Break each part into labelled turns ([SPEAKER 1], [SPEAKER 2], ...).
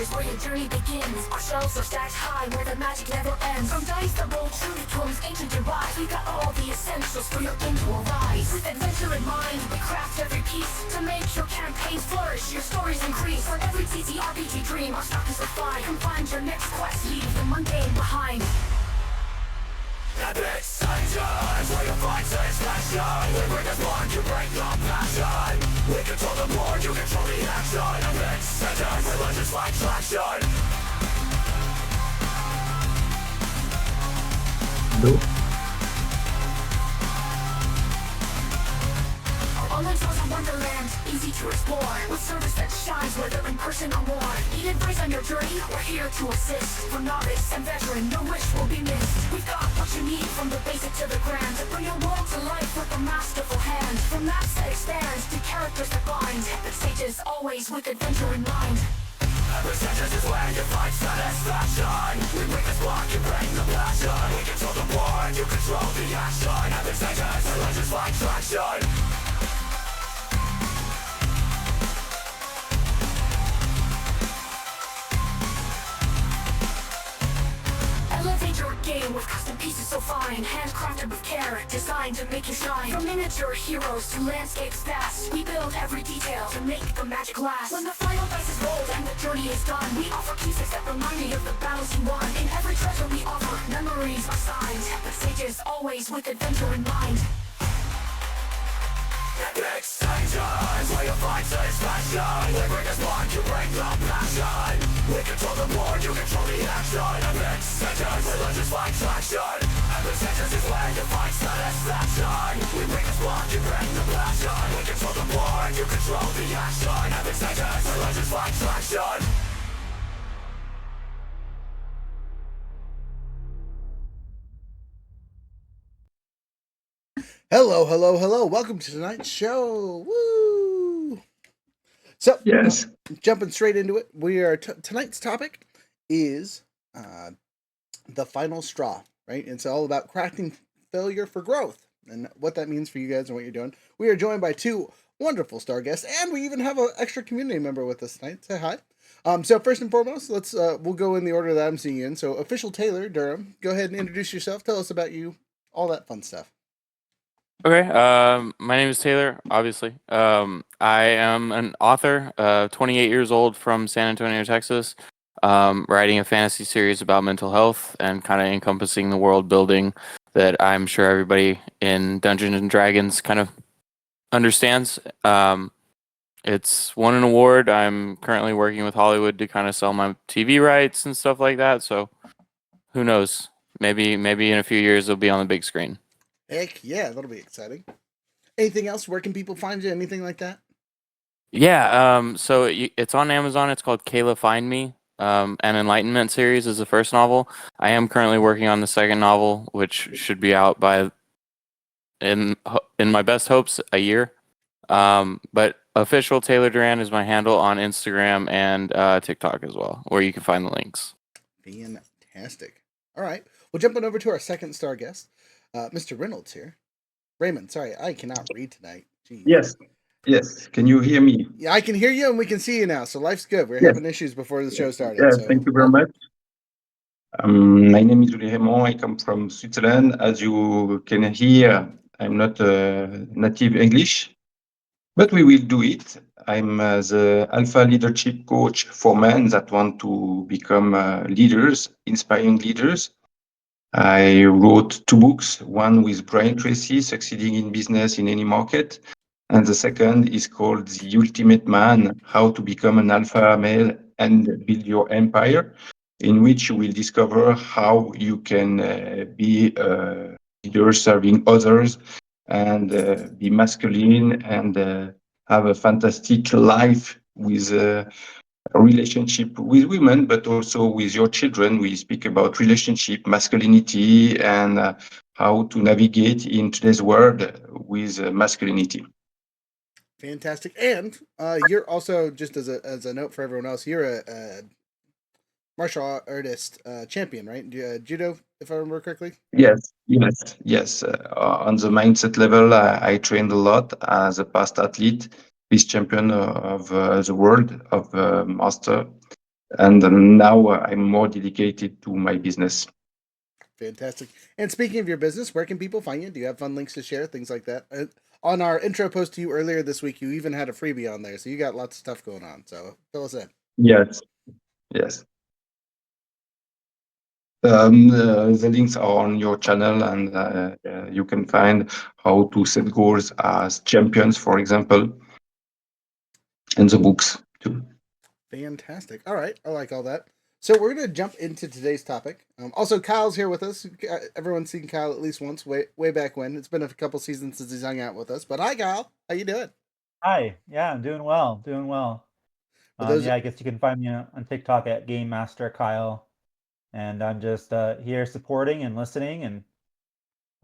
[SPEAKER 1] is where your journey begins. Our shelves are stacked high where the magic never ends. From dice that roll true to tomes ancient device, we got all the essentials for your game to arise. With adventure in mind, we craft every piece to make your campaigns flourish, your stories increase. For every TTRPG dream, our stock is refined. Come find your next quest, leave the mundane behind. Epic Sanctions, where you find satisfaction. We bring us one, you bring compassion. We control the board, you control the action. Epic Sanctions, religious like traction.
[SPEAKER 2] Hello.
[SPEAKER 1] Online stores a wonderland, easy to explore. With service that shines whether in person or more. Need advice on your journey? We're here to assist. For novice and veteran, no wish will be missed. We've got what you need from the basic to the grand, to bring your world to life with a masterful hand. From maps that expand to characters that bind, the stages always with adventure in mind. Every sentence is where you find satisfaction. We bring the spark, you bring the passion. We control the board, you control the action. Every sentence, religious like traction. Elevate your game with custom pieces so fine, handcrafted with care, designed to make you shine. From miniature heroes to landscapes vast, we build every detail to make the magic last. When the final dice is rolled and the journey is done, we offer pieces that remind me of the battles you won. In every treasure we offer, memories are signed. The sages always with adventure in mind. Epic Sanctions, where you find satisfaction. We bring us one, you bring compassion. We control the board, you control the action. Epic Sanctions, religious like traction. Epic Sanctions is where you find satisfaction. We bring us one, you bring the passion. We control the board, you control the action. Epic Sanctions, religious like traction.
[SPEAKER 3] Hello, hello, hello. Welcome to tonight's show. Woo! So,
[SPEAKER 2] Yes.
[SPEAKER 3] jumping straight into it, we are tonight's topic is the final straw, right? It's all about crafting failure for growth and what that means for you guys and what you're doing. We are joined by two wonderful star guests, and we even have an extra community member with us tonight. Say hi. So first and foremost, we'll go in the order that I'm seeing in. So, official Taylor Durham, go ahead and introduce yourself. Tell us about you, all that fun stuff.
[SPEAKER 4] Okay, my name is Taylor, obviously. I am an author, 28 years old from San Antonio, Texas, writing a fantasy series about mental health and kind of encompassing the world building that I'm sure everybody in Dungeons and Dragons kind of understands. It's won an award. I'm currently working with Hollywood to kind of sell my TV rights and stuff like that, so who knows? Maybe in a few years it'll be on the big screen.
[SPEAKER 3] Heck yeah, that'll be exciting. Anything else? Where can people find you? Anything like that?
[SPEAKER 4] Yeah, so it's on Amazon. It's called Kayla Find Me. An Enlightenment series is the first novel. I am currently working on the second novel, which should be out by, in my best hopes, a year. But official Taylor Duran is my handle on Instagram and TikTok as well, where you can find the links.
[SPEAKER 3] Fantastic. All right, well, jumping over to our second star guest, Mr. Reynolds here. Raymond, sorry, I cannot read tonight. Jeez.
[SPEAKER 2] Yes. Can you hear me?
[SPEAKER 3] Yeah, I can hear you and we can see you now, so life's good. We were
[SPEAKER 2] Yes.
[SPEAKER 3] having issues before the show started.
[SPEAKER 2] Yeah,
[SPEAKER 3] so.
[SPEAKER 2] thank you very much. My name is Reymound. I come from Switzerland. As you can hear, I'm not native English, but we will do it. I'm the Alpha Leadership Coach for men that want to become leaders, inspiring leaders. I wrote 2 books, one with Brian Tracy, Succeeding in Business in Any Market, and the second is called The Ultimate Man, How to Become an Alpha Male and Build Your Empire, in which you will discover how you can be a leader serving others and be masculine and have a fantastic life with a relationship with women, but also with your children. We speak about relationship, masculinity, and how to navigate in today's world with masculinity.
[SPEAKER 3] Fantastic. And you're also, just as a note for everyone else, you're a martial artist champion, right? Judo, if I remember correctly?
[SPEAKER 2] Yes. On the mindset level, I trained a lot as a past athlete, vice champion of the world of master. And now I'm more dedicated to my business.
[SPEAKER 3] Fantastic. And speaking of your business, where can people find you? Do you have fun links to share? Things like that. On our intro post to you earlier this week, you even had a freebie on there. So you got lots of stuff going on. So fill us in.
[SPEAKER 2] Yes, yes. The links are on your channel, and you can find how to set goals as champions, for example, and the books too.
[SPEAKER 3] Fantastic. All right. I like all that. So we're going to jump into today's topic. Also, Kyle's here with us. Everyone's seen Kyle at least once, way back when. It's been a couple seasons since he's hung out with us. But hi, Kyle. How you doing?
[SPEAKER 5] Hi. Yeah, I'm doing well. Doing well.
[SPEAKER 3] For those,
[SPEAKER 5] Yeah, I guess you can find me on TikTok at Game Master Kyle, and I'm just here supporting and listening.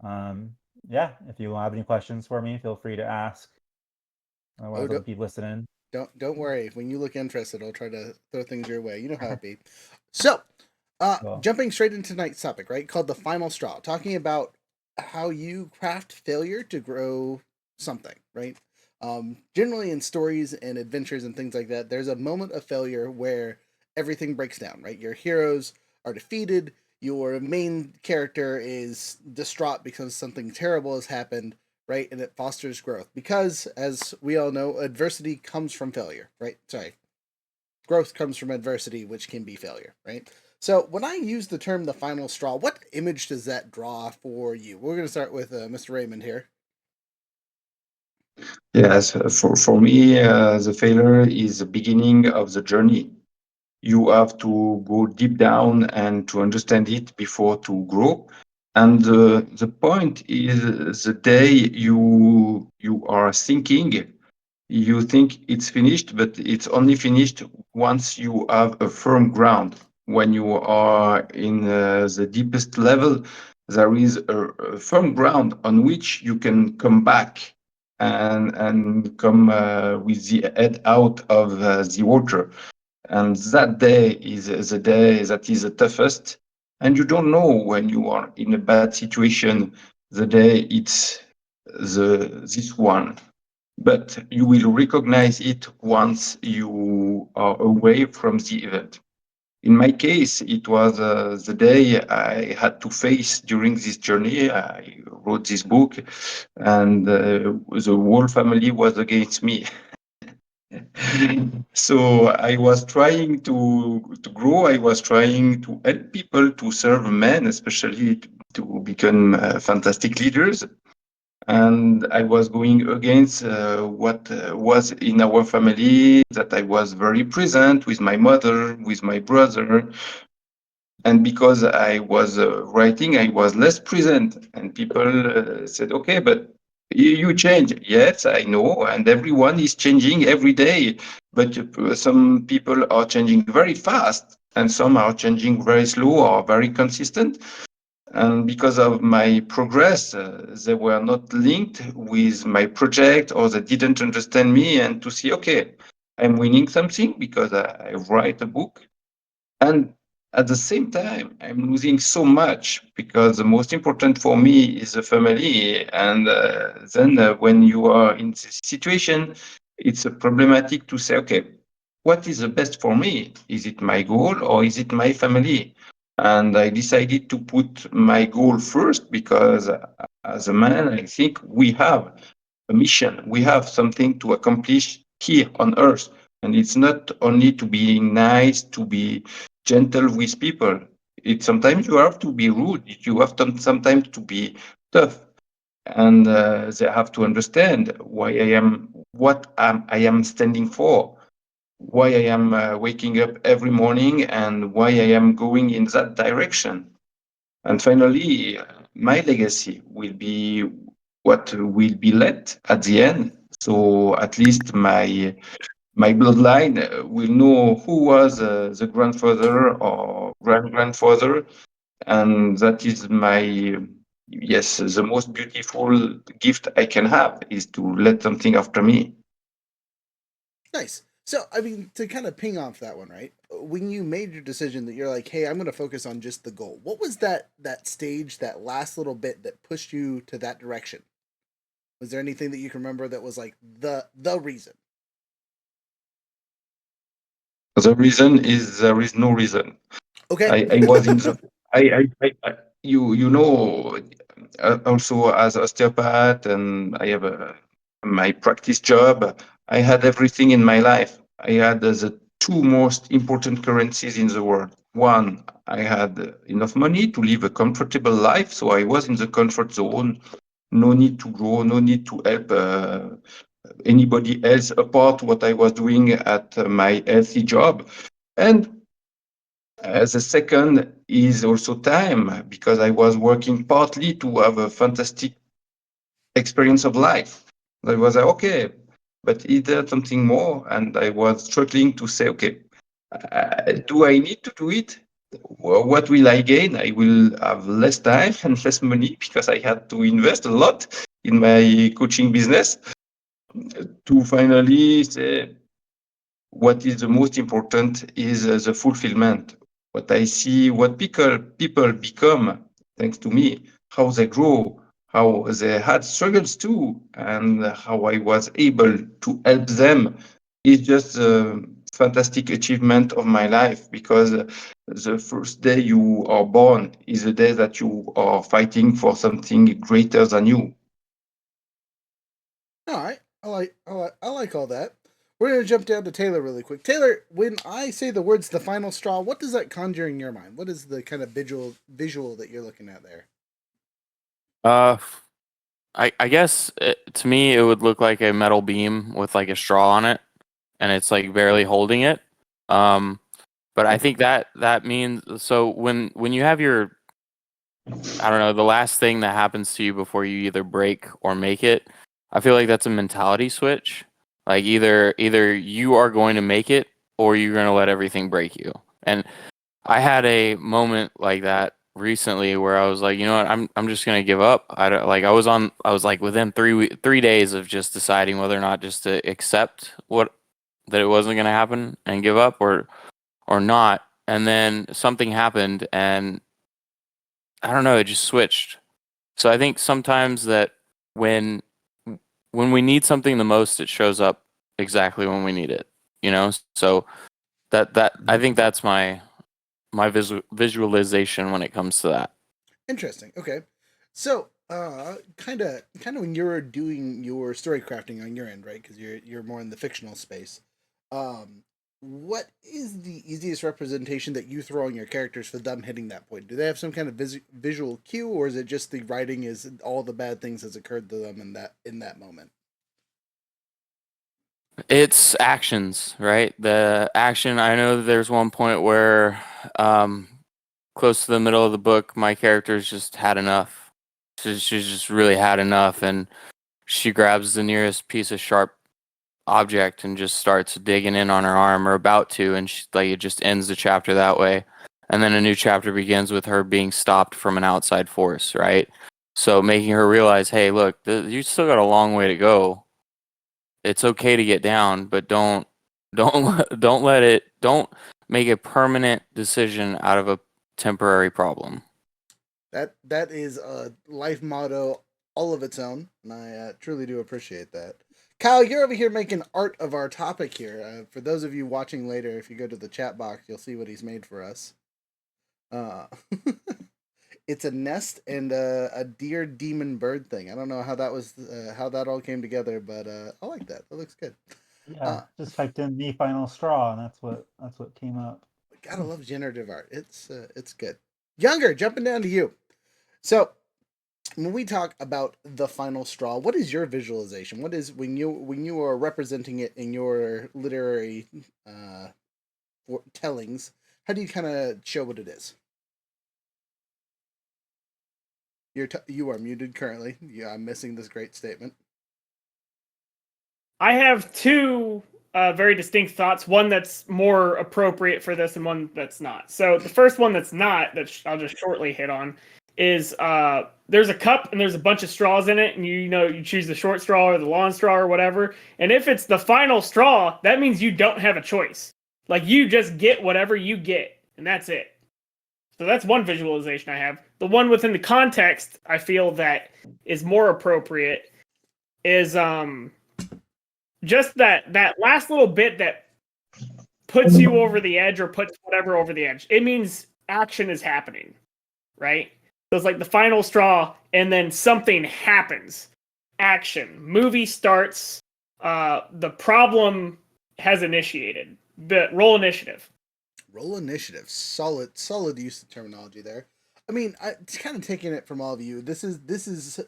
[SPEAKER 5] And yeah, if you have any questions for me, feel free to ask. Otherwise, I'll keep listening.
[SPEAKER 3] don't worry. When you look interested, I'll try to throw things your way. You know how it be. So,
[SPEAKER 5] Cool.
[SPEAKER 3] jumping straight into tonight's topic, right? Called the final straw, talking about how you craft failure to grow something, right? Generally in stories and adventures and things like that, there's a moment of failure where everything breaks down, right? Your heroes are defeated. Your main character is distraught because something terrible has happened, right? And it fosters growth because, as we all know, adversity comes from failure, right? Sorry, growth comes from adversity, which can be failure, right? So when I use the term the final straw, what image does that draw for you? We're going to start with Mr. Reymound here.
[SPEAKER 2] Yes, for me, the failure is the beginning of the journey. You have to go deep down and to understand it before to grow. And the point is the day you are thinking, you think it's finished, but it's only finished once you have a firm ground. When you are in the deepest level, there is a firm ground on which you can come back and come with the head out of the water. And that day is the day that is the toughest. And you don't know when you are in a bad situation, the day it's this one. But you will recognize it once you are away from the event. In my case, it was the day I had to face during this journey. I wrote this book, and the whole family was against me. So I was trying to grow. I was trying to help people to serve men, especially to become fantastic leaders. And I was going against what was in our family, that I was very present with my mother, with my brother. And because I was writing, I was less present. And people said, okay, but you change. Yes, I know. And everyone is changing every day. But some people are changing very fast, and some are changing very slow or very consistent. And because of my progress, they were not linked with my project, or they didn't understand me. And to see, okay, I'm winning something because I write a book. And at the same time, I'm losing so much because the most important for me is the family. And then when you are in this situation, it's problematic to say, okay, what is the best for me? Is it my goal or is it my family? And I decided to put my goal first because as a man, I think we have a mission. We have something to accomplish here on earth. And it's not only to be nice, to be gentle with people. It's sometimes you have to be rude. You have to sometimes to be tough, and they have to understand why I am what I am standing for, why I am waking up every morning, and why I am going in that direction. And finally, my legacy will be what will be left at the end. So at least my bloodline will know who was the grandfather or grandfather, and that is my yes, the most beautiful gift I can have is to let something after me.
[SPEAKER 3] Nice. So, I mean, to kind of ping off that one, right? When you made your decision that you're like, "Hey, I'm going to focus on just the goal." What was that stage, that last little bit that pushed you to that direction? Was there anything that you can remember that was like the reason?
[SPEAKER 2] The reason is there is no reason.
[SPEAKER 3] Okay.
[SPEAKER 2] I was in the you know also as osteopath, and I have my practice job. I had everything in my life. I had the two most important currencies in the world. One, I had enough money to live a comfortable life, so I was in the comfort zone. No need to grow, no need to help anybody else apart what I was doing at my healthy job. And the second is also time, because I was working partly to have a fantastic experience of life. I was like, okay, but is there something more? And I was struggling to say, okay, do I need to do it? What will I gain? I will have less time and less money because I had to invest a lot in my coaching business to finally say, what is the most important is the fulfillment. What I see, what people become thanks to me, how they grow, how they had struggles too, and how I was able to help them is just a fantastic achievement of my life, because the first day you are born is the day that you are fighting for something greater than you.
[SPEAKER 3] All right. I like all that. We're gonna jump down to Taylor really quick. Taylor, when I say the words "the final straw," what does that conjure in your mind? What is the kind of visual that you're looking at there?
[SPEAKER 4] I guess to me it would look like a metal beam with like a straw on it, and it's like barely holding it. But I think that means, so when you have your, I don't know, the last thing that happens to you before you either break or make it, I feel like that's a mentality switch. Like either you are going to make it or you're going to let everything break you. And I had a moment like that recently where I was like, you know what, I'm just gonna give up. I don't, like I was like within 3 days of just deciding whether or not just to accept what that it wasn't gonna happen and give up or not. And then something happened and I don't know, it just switched. So I think sometimes that when when we need something the most, it shows up exactly when we need it. You know, so that I think that's my visualization when it comes to that.
[SPEAKER 3] Interesting. Okay. So, kind of when you're doing your story crafting on your end, right? Because you're more in the fictional space. Um, what is the easiest representation that you throw on your characters for them hitting that point? Do they have some kind of visual cue, or is it just the writing is all the bad things that's occurred to them in that moment?
[SPEAKER 4] It's actions, right? The action. I know that there's one point where, close to the middle of the book, my character's just had enough. She's just really had enough, and she grabs the nearest piece of sharp object and just starts digging in on her arm, or about to, and like it just ends the chapter that way. And then a new chapter begins with her being stopped from an outside force, right? So making her realize, hey, look, you still got a long way to go. It's okay to get down, but don't let it, don't make a permanent decision out of a temporary problem.
[SPEAKER 3] That is a life motto all of its own, and I truly do appreciate that. Kyle, you're over here making art of our topic here. For those of you watching later, if you go to the chat box, you'll see what he's made for us. Uh, it's a nest and a deer demon bird thing. I don't know how that was how that all came together, but I like that. That looks good.
[SPEAKER 5] Yeah, just typed in the final straw, and that's what came up.
[SPEAKER 3] Gotta love generative art. It's good. Younger, jumping down to you. So when we talk about the final straw, what is your visualization? What is when you are representing it in your literary tellings? How do you kind of show what it is? You are muted currently. Yeah, I'm missing this great statement.
[SPEAKER 6] I have two very distinct thoughts. One that's more appropriate for this, and one that's not. So the first one that's not, that I'll just shortly hit on, is there's a cup and there's a bunch of straws in it, and you choose the short straw or the long straw or whatever. And if it's the final straw, that means you don't have a choice. Like you just get whatever you get, and that's it. So that's one visualization I have. The one within the context I feel that is more appropriate is just that last little bit that puts you over the edge or puts whatever over the edge. It means action is happening, right? So it's like the final straw, and then something happens. Action. Movie starts. The problem has initiated. The roll initiative.
[SPEAKER 3] Roll initiative. Solid use of terminology there. I mean, kind of taking it from all of you. This is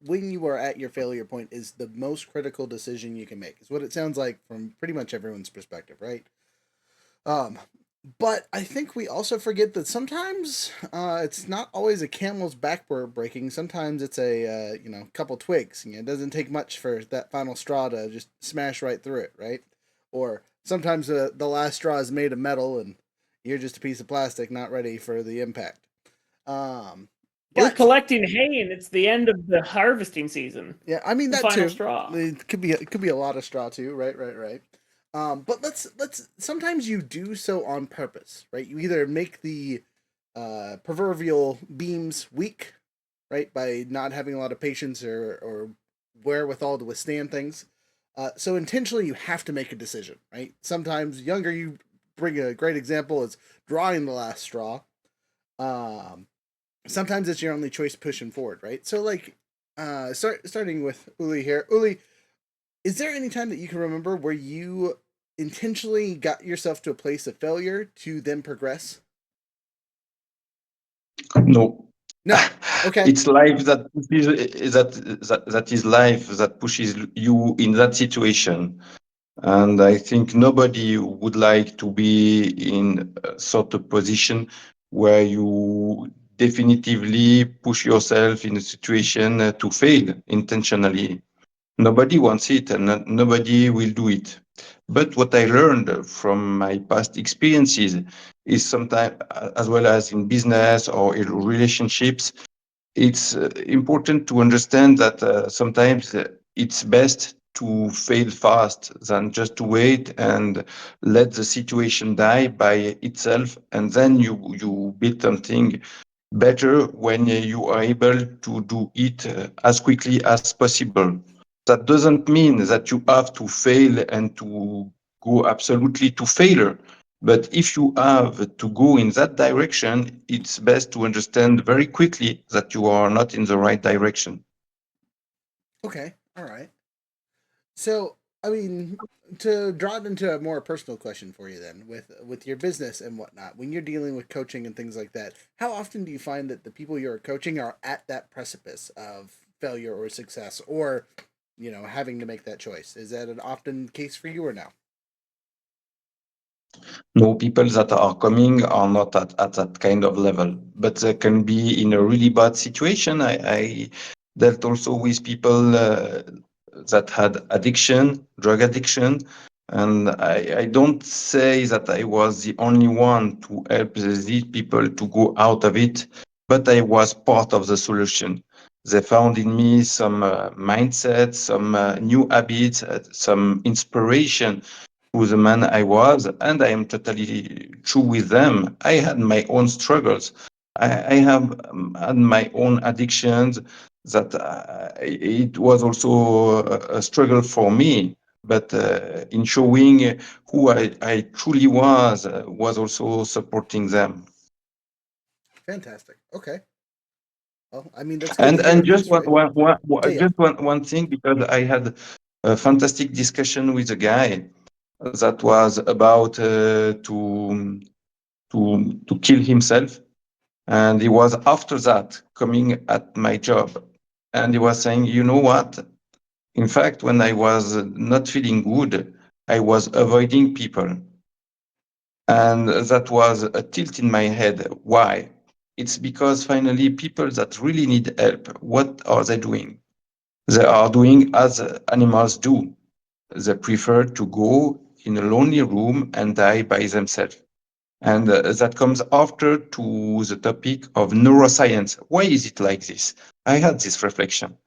[SPEAKER 3] when you are at your failure point is the most critical decision you can make. Is what it sounds like from pretty much everyone's perspective, right? But I think we also forget that sometimes it's not always a camel's back we're breaking. Sometimes it's a couple twigs. It doesn't take much for that final straw to just smash right through it, right? Or sometimes the last straw is made of metal and you're just a piece of plastic, not ready for the impact.
[SPEAKER 6] We're collecting hay, and it's the end of the harvesting season.
[SPEAKER 3] Yeah, I mean
[SPEAKER 6] the
[SPEAKER 3] that
[SPEAKER 6] final
[SPEAKER 3] too.
[SPEAKER 6] Straw.
[SPEAKER 3] It could be a lot of straw too, right? But let's sometimes you do so on purpose, right? You either make the proverbial beams weak, right, by not having a lot of patience or wherewithal to withstand things. So intentionally, you have to make a decision, right? Sometimes younger, you bring a great example is drawing the last straw. Sometimes it's your only choice pushing forward, right? So like, starting with Ouly here. Ouly, is there any time that you can remember where you intentionally got yourself to a place of failure to then progress?
[SPEAKER 2] No.
[SPEAKER 3] No. Okay.
[SPEAKER 2] It's life that pushes, that is life that pushes you in that situation. And I think nobody would like to be in a sort of position where you definitively push yourself in a situation to fail intentionally. Nobody wants it, and nobody will do it. But what I learned from my past experiences is sometimes, as well as in business or in relationships, it's important to understand that sometimes it's best to fail fast than just to wait and let the situation die by itself, and then you build something better when you are able to do it as quickly as possible. That doesn't mean that you have to fail and to go absolutely to failure. But if you have to go in that direction, it's best to understand very quickly that you are not in the right direction.
[SPEAKER 3] Okay. All right. So, I mean, to draw it into a more personal question for you then, with your business and whatnot, when you're dealing with coaching and things like that, how often do you find that the people you're coaching are at that precipice of failure or success, or having to make that choice? Is that an often case for you or no?
[SPEAKER 2] No, people that are coming are not at that kind of level, but they can be in a really bad situation. I dealt also with people that had addiction, drug addiction, and I don't say that I was the only one to help these people to go out of it, but I was part of the solution. They found in me some mindset, some new habits, some inspiration who the man I was, and I am totally true with them. I had my own struggles. I have had my own addictions that it was also a struggle for me. But in showing who I truly was also supporting them.
[SPEAKER 3] Fantastic. Okay. Well, I mean, that's good to hear
[SPEAKER 2] And
[SPEAKER 3] at
[SPEAKER 2] just
[SPEAKER 3] least, right? Yeah, yeah.
[SPEAKER 2] just one thing, because I had a fantastic discussion with a guy that was about to kill himself, and he was after that coming at my job, and he was saying, you know what? In fact, when I was not feeling good, I was avoiding people, and that was a tilt in my head. Why? It's because finally, people that really need help, what are they doing? They are doing as animals do. They prefer to go in a lonely room and die by themselves. And that comes after to the topic of neuroscience. Why is it like this? I had this reflection.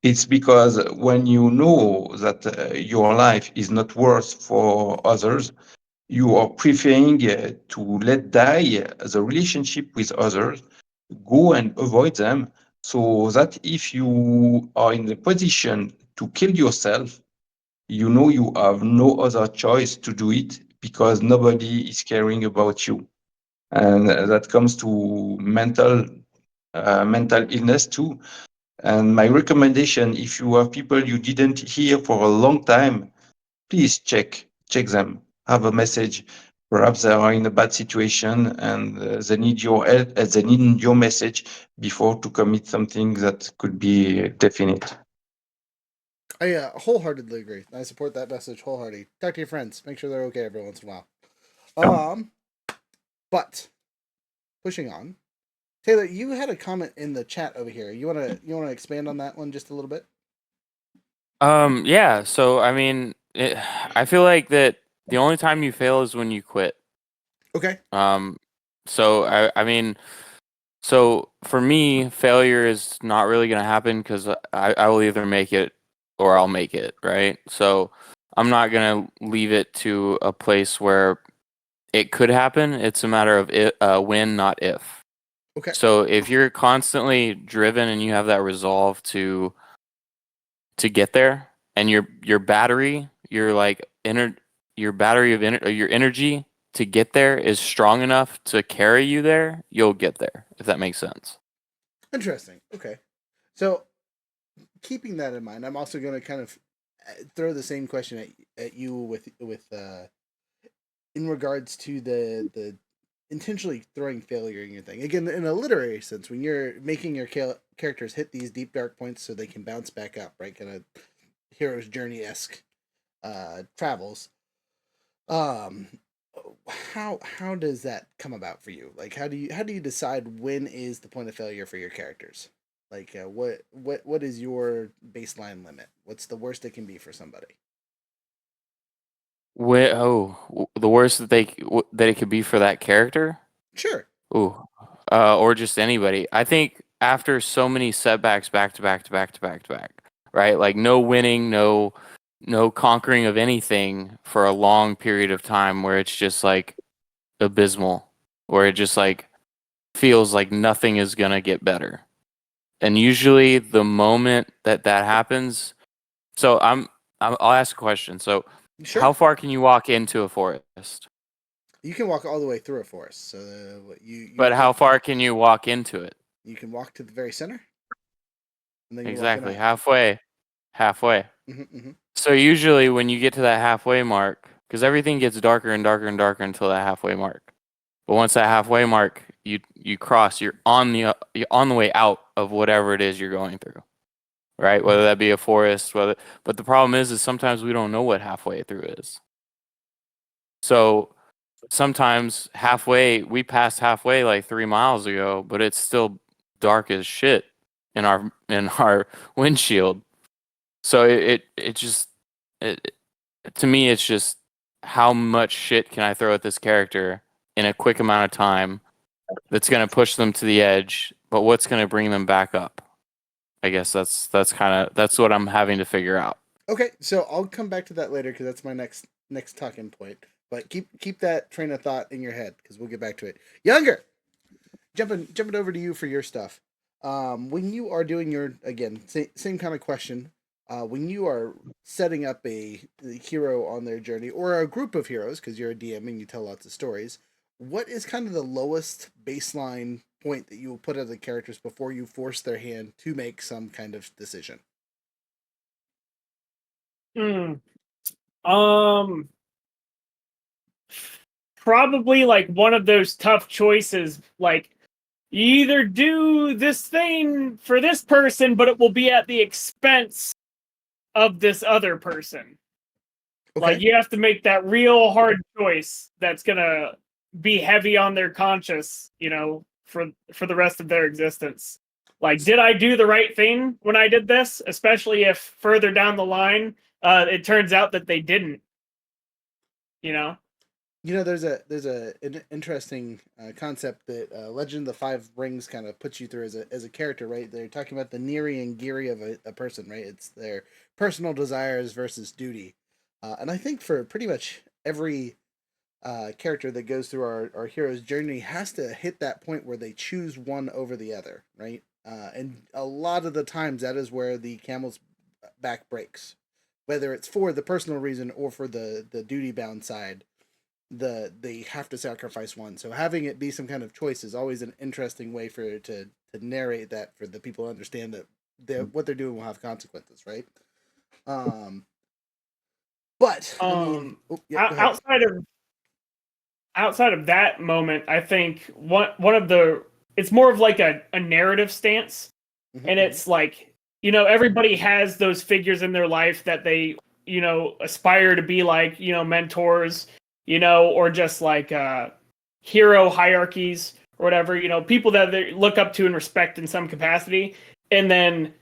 [SPEAKER 2] It's because when you know that your life is not worth for others, you are preferring to let die the relationship with others, go and avoid them, so that if you are in the position to kill yourself, you know you have no other choice to do it because nobody is caring about you. And that comes to mental illness too. And my recommendation, if you have people you didn't hear for a long time, please check them. Have a message. Perhaps they are in a bad situation and they need your help. They need your message before to commit something that could be definite.
[SPEAKER 3] I wholeheartedly agree. I support that message wholeheartedly. Talk to your friends. Make sure they're okay every once in a while. But pushing on, Taylor, you had a comment in the chat over here. You wanna expand on that one just a little bit?
[SPEAKER 4] Yeah. So I mean, I feel like that the only time you fail is when you quit.
[SPEAKER 3] Okay.
[SPEAKER 4] So I mean, so for me, failure is not really gonna happen because I will either make it or I'll make it, right? So I'm not gonna leave it to a place where it could happen. It's a matter of when, not if.
[SPEAKER 3] Okay.
[SPEAKER 4] So if you're constantly driven and you have that resolve to get there, and your battery, your battery of your energy to get there is strong enough to carry you there, you'll get there. If that makes sense.
[SPEAKER 3] Interesting. Okay. So keeping that in mind, I'm also going to kind of throw the same question at you with in regards to the intentionally throwing failure in your thing. Again, in a literary sense, when you're making your characters hit these deep dark points so they can bounce back up, right? Kind of hero's journey-esque travels. How does that come about for you? Like, how do you decide when is the point of failure for your characters? Like, what is your baseline limit? What's the worst it can be for somebody?
[SPEAKER 4] The worst that that it could be for that character.
[SPEAKER 3] Sure.
[SPEAKER 4] Ooh, or just anybody. I think after so many setbacks back to back to back to back to back, right? Like no winning, no conquering of anything for a long period of time where it's just like abysmal, where it just like feels like nothing is gonna get better. And usually the moment that happens, so I'll ask a question. So
[SPEAKER 3] Sure.
[SPEAKER 4] how far can you walk into a forest?
[SPEAKER 3] You can walk all the way through a forest. So
[SPEAKER 4] But how far can you walk into it?
[SPEAKER 3] you can walk to the very center, and then you're
[SPEAKER 4] Exactly,
[SPEAKER 3] walking out.
[SPEAKER 4] halfway.
[SPEAKER 3] Mm-hmm.
[SPEAKER 4] So usually when you get to that halfway mark, because everything gets darker and darker and darker until that halfway mark. But once that halfway mark you cross, you're on the way out of whatever it is you're going through, right? Whether that be a forest, but the problem is sometimes we don't know what halfway through is. So sometimes we passed halfway like 3 miles ago, but it's still dark as shit in our windshield. So it just to me it's just how much shit can I throw at this character in a quick amount of time that's going to push them to the edge, but what's going to bring them back up? I guess that's what I'm having to figure out.
[SPEAKER 3] Okay, so I'll come back to that later because that's my next talking point. But keep that train of thought in your head because we'll get back to it. Younger, jumping over to you for your stuff. When you are doing your same kind of question. When you are setting up the hero on their journey or a group of heroes because you're a DM and you tell lots of stories, what is kind of the lowest baseline point that you will put at the characters before you force their hand to make some kind of decision?
[SPEAKER 6] Probably like one of those tough choices, like you either do this thing for this person, but it will be at the expense of this other person.
[SPEAKER 3] Okay.
[SPEAKER 6] Like you have to make that real hard choice that's gonna be heavy on their conscience, for the rest of their existence. Like, did I do the right thing when I did this? Especially if further down the line, it turns out that they didn't.
[SPEAKER 3] There's an interesting concept that Legend of the Five Rings kind of puts you through as a character, right? They're talking about the Neri and Giri of a person, right? It's their personal desires versus duty. And I think for pretty much every character that goes through our hero's journey has to hit that point where they choose one over the other, right? And a lot of the times that is where the camel's back breaks, whether it's for the personal reason or for the duty bound side. they have to sacrifice one. So having it be some kind of choice is always an interesting way for it to narrate that for the people to understand that what they're doing will have consequences, right? But I mean, go ahead.
[SPEAKER 6] outside of that moment, I think one of the it's more of like a narrative stance, and it's like, everybody has those figures in their life that they aspire to be like, mentors, or just like hero hierarchies or whatever, people that they look up to and respect in some capacity, and then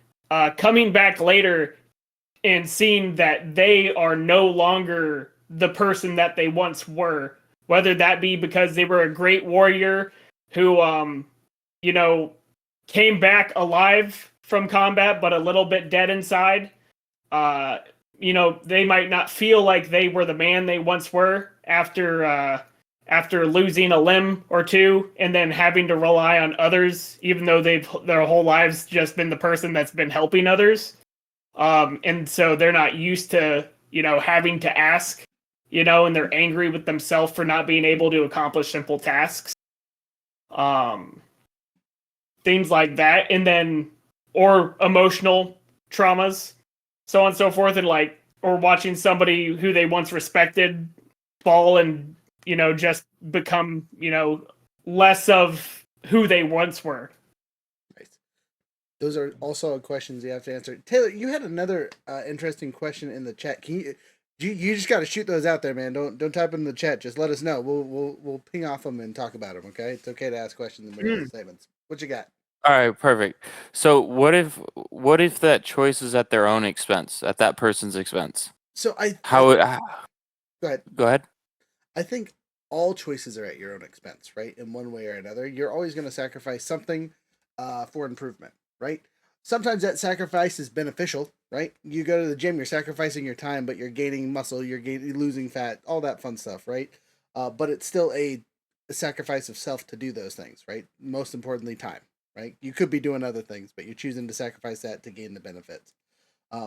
[SPEAKER 6] coming back later and seeing that they are no longer the person that they once were, whether that be because they were a great warrior who came back alive from combat but a little bit dead inside. They might not feel like they were the man they once were after losing a limb or two and then having to rely on others, even though they've their whole lives just been the person that's been helping others. And so they're not used to, having to ask, and they're angry with themselves for not being able to accomplish simple tasks. Things like that. And then, or emotional traumas, so on and so forth. And or watching somebody who they once respected fall and, just become, less of who they once were.
[SPEAKER 3] Those are also questions you have to answer. Taylor, you had another interesting question in the chat. Can you just got to shoot those out there, man. Don't type in the chat. Just let us know. We'll ping off them and talk about them. Okay, it's okay to ask questions and make statements. What you got?
[SPEAKER 4] All right, perfect. So what if that choice is at their own expense, at that person's expense?
[SPEAKER 3] So
[SPEAKER 4] Go
[SPEAKER 3] ahead.
[SPEAKER 4] Go ahead.
[SPEAKER 3] I think all choices are at your own expense, right? In one way or another, you're always going to sacrifice something for improvement, right? Sometimes that sacrifice is beneficial, right? You go to the gym, you're sacrificing your time, but you're gaining muscle, you're losing fat, all that fun stuff, right? But it's still a sacrifice of self to do those things, right? Most importantly, time, right? You could be doing other things, but you're choosing to sacrifice that to gain the benefits.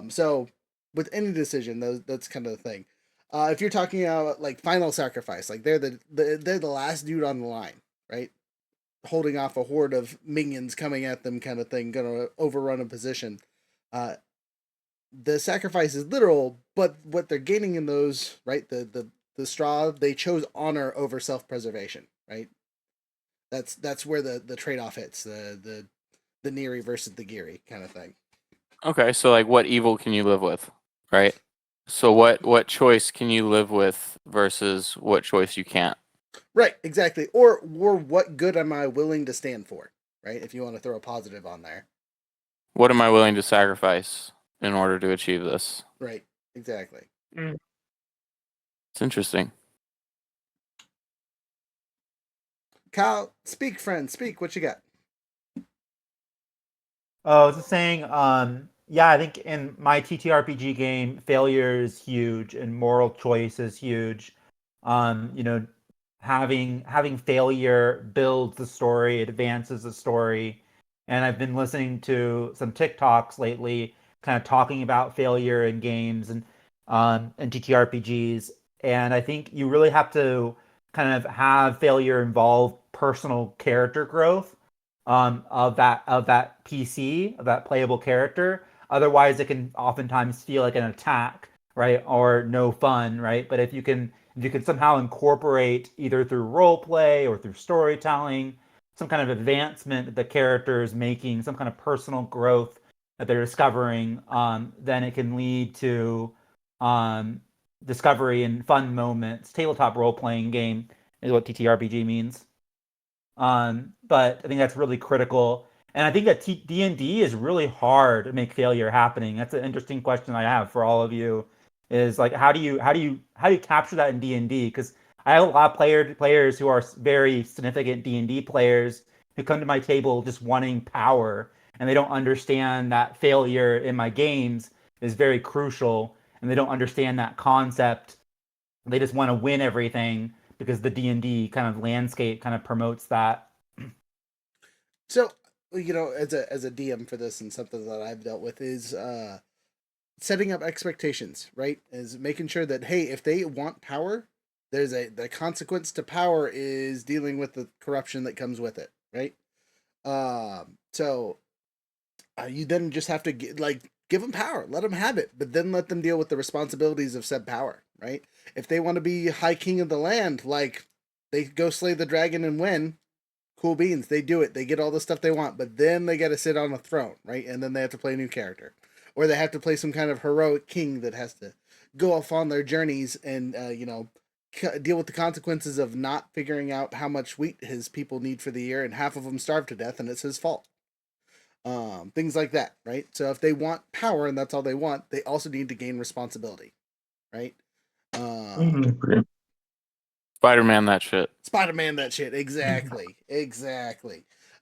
[SPEAKER 3] So with any decision, that's kind of the thing. If you're talking about like final sacrifice, like they're the last dude on the line, right? Holding off a horde of minions coming at them, kind of thing, gonna overrun a position. The sacrifice is literal, but what they're gaining in those, right? The straw, they chose honor over self-preservation, right? That's where the trade-off hits, the Neri versus the Giri kind of thing.
[SPEAKER 4] Okay, so like what evil can you live with, right? So what choice can you live with versus what choice you can't?
[SPEAKER 3] Right, exactly. Or what good am I willing to stand for, right? If you want to throw a positive on there.
[SPEAKER 4] What am I willing to sacrifice in order to achieve this?
[SPEAKER 3] Right, exactly.
[SPEAKER 4] It's interesting.
[SPEAKER 3] Kyle, speak, friend, speak. What you got?
[SPEAKER 5] Oh, I was just saying, yeah, I think in my TTRPG game, failure is huge and moral choice is huge. Having failure builds the story, it advances the story. And I've been listening to some TikToks lately, kind of talking about failure in games and TTRPGs. And I think you really have to kind of have failure involve personal character growth of that PC, of that playable character. Otherwise, it can oftentimes feel like an attack, right, or no fun, right? But if you can somehow incorporate either through role play or through storytelling some kind of advancement that the character is making, some kind of personal growth that they're discovering, then it can lead to discovery and fun moments. Tabletop role playing game is what TTRPG means. But I think that's really critical. And I think that D&D is really hard to make failure happening. That's an interesting question I have for all of you. Is like how do you capture that in D&D? Because I have a lot of players who are very significant D&D players who come to my table just wanting power, and they don't understand that failure in my games is very crucial, and they don't understand that concept. They just want to win everything because the D&D kind of landscape kind of promotes that.
[SPEAKER 3] So, as a DM for this, and something that I've dealt with is setting up expectations, right? Is making sure that, hey, if they want power, the consequence to power is dealing with the corruption that comes with it, right? So you then just have to give them power, let them have it, but then let them deal with the responsibilities of said power, right? If they want to be high king of the land, like they go slay the dragon and win, cool beans, they do it, they get all the stuff they want, but then they got to sit on a throne, right? And then they have to play a new character, or they have to play some kind of heroic king that has to go off on their journeys and deal with the consequences of not figuring out how much wheat his people need for the year, and half of them starve to death, and it's his fault. Things like that, right? So if they want power and that's all they want, they also need to gain responsibility, right?
[SPEAKER 4] Spider-Man that shit.
[SPEAKER 3] Spider-Man that shit, exactly.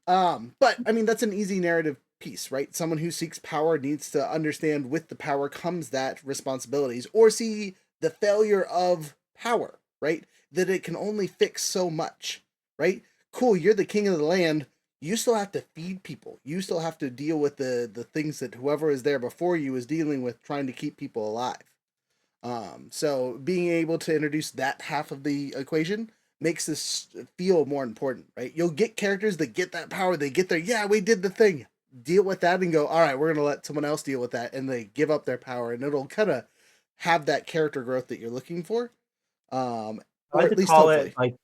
[SPEAKER 3] But I mean, that's an easy narrative piece, right? Someone who seeks power needs to understand with the power comes that responsibilities, or see the failure of power, right? That it can only fix so much, right? Cool, you're the king of the land. You still have to feed people. You still have to deal with the things that whoever is there before you is dealing with, trying to keep people alive. So being able to introduce that half of the equation makes this feel more important, right? You'll get characters that get that power. They get there. Yeah, we did the thing. Deal with that and go, all right, we're going to let someone else deal with that. And they give up their power, and it'll kind of have that character growth that you're looking for. Or at least hopefully.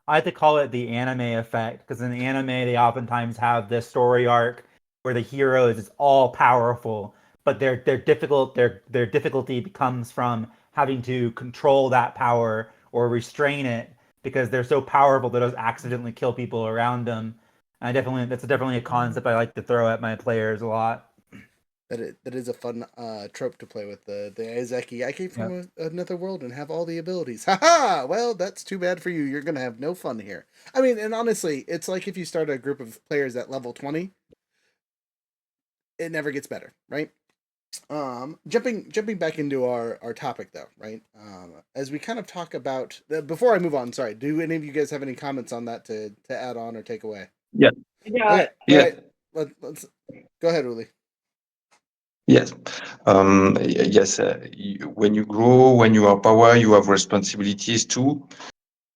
[SPEAKER 5] I like to call it the anime effect, because in the anime they oftentimes have this story arc where the hero is all powerful, but their difficulty becomes from having to control that power or restrain it, because they're so powerful that they'll accidentally kill people around them. And that's definitely a concept I like to throw at my players a lot.
[SPEAKER 3] That is a fun trope to play with, the Izeki. I came from another world and have all the abilities. Haha! Well, that's too bad for you. You're gonna have no fun here. I mean, and honestly, it's like if you start a group of players at level 20, it never gets better, right? Jumping back into our topic though, right? As we kind of talk about before I move on, sorry, do any of you guys have any comments on that to add on or take away?
[SPEAKER 2] Yeah.
[SPEAKER 3] Okay.
[SPEAKER 2] Yeah.
[SPEAKER 3] Right. Let's go ahead, Ouly.
[SPEAKER 2] Yes. Yes. When you grow, when you are power, you have responsibilities too.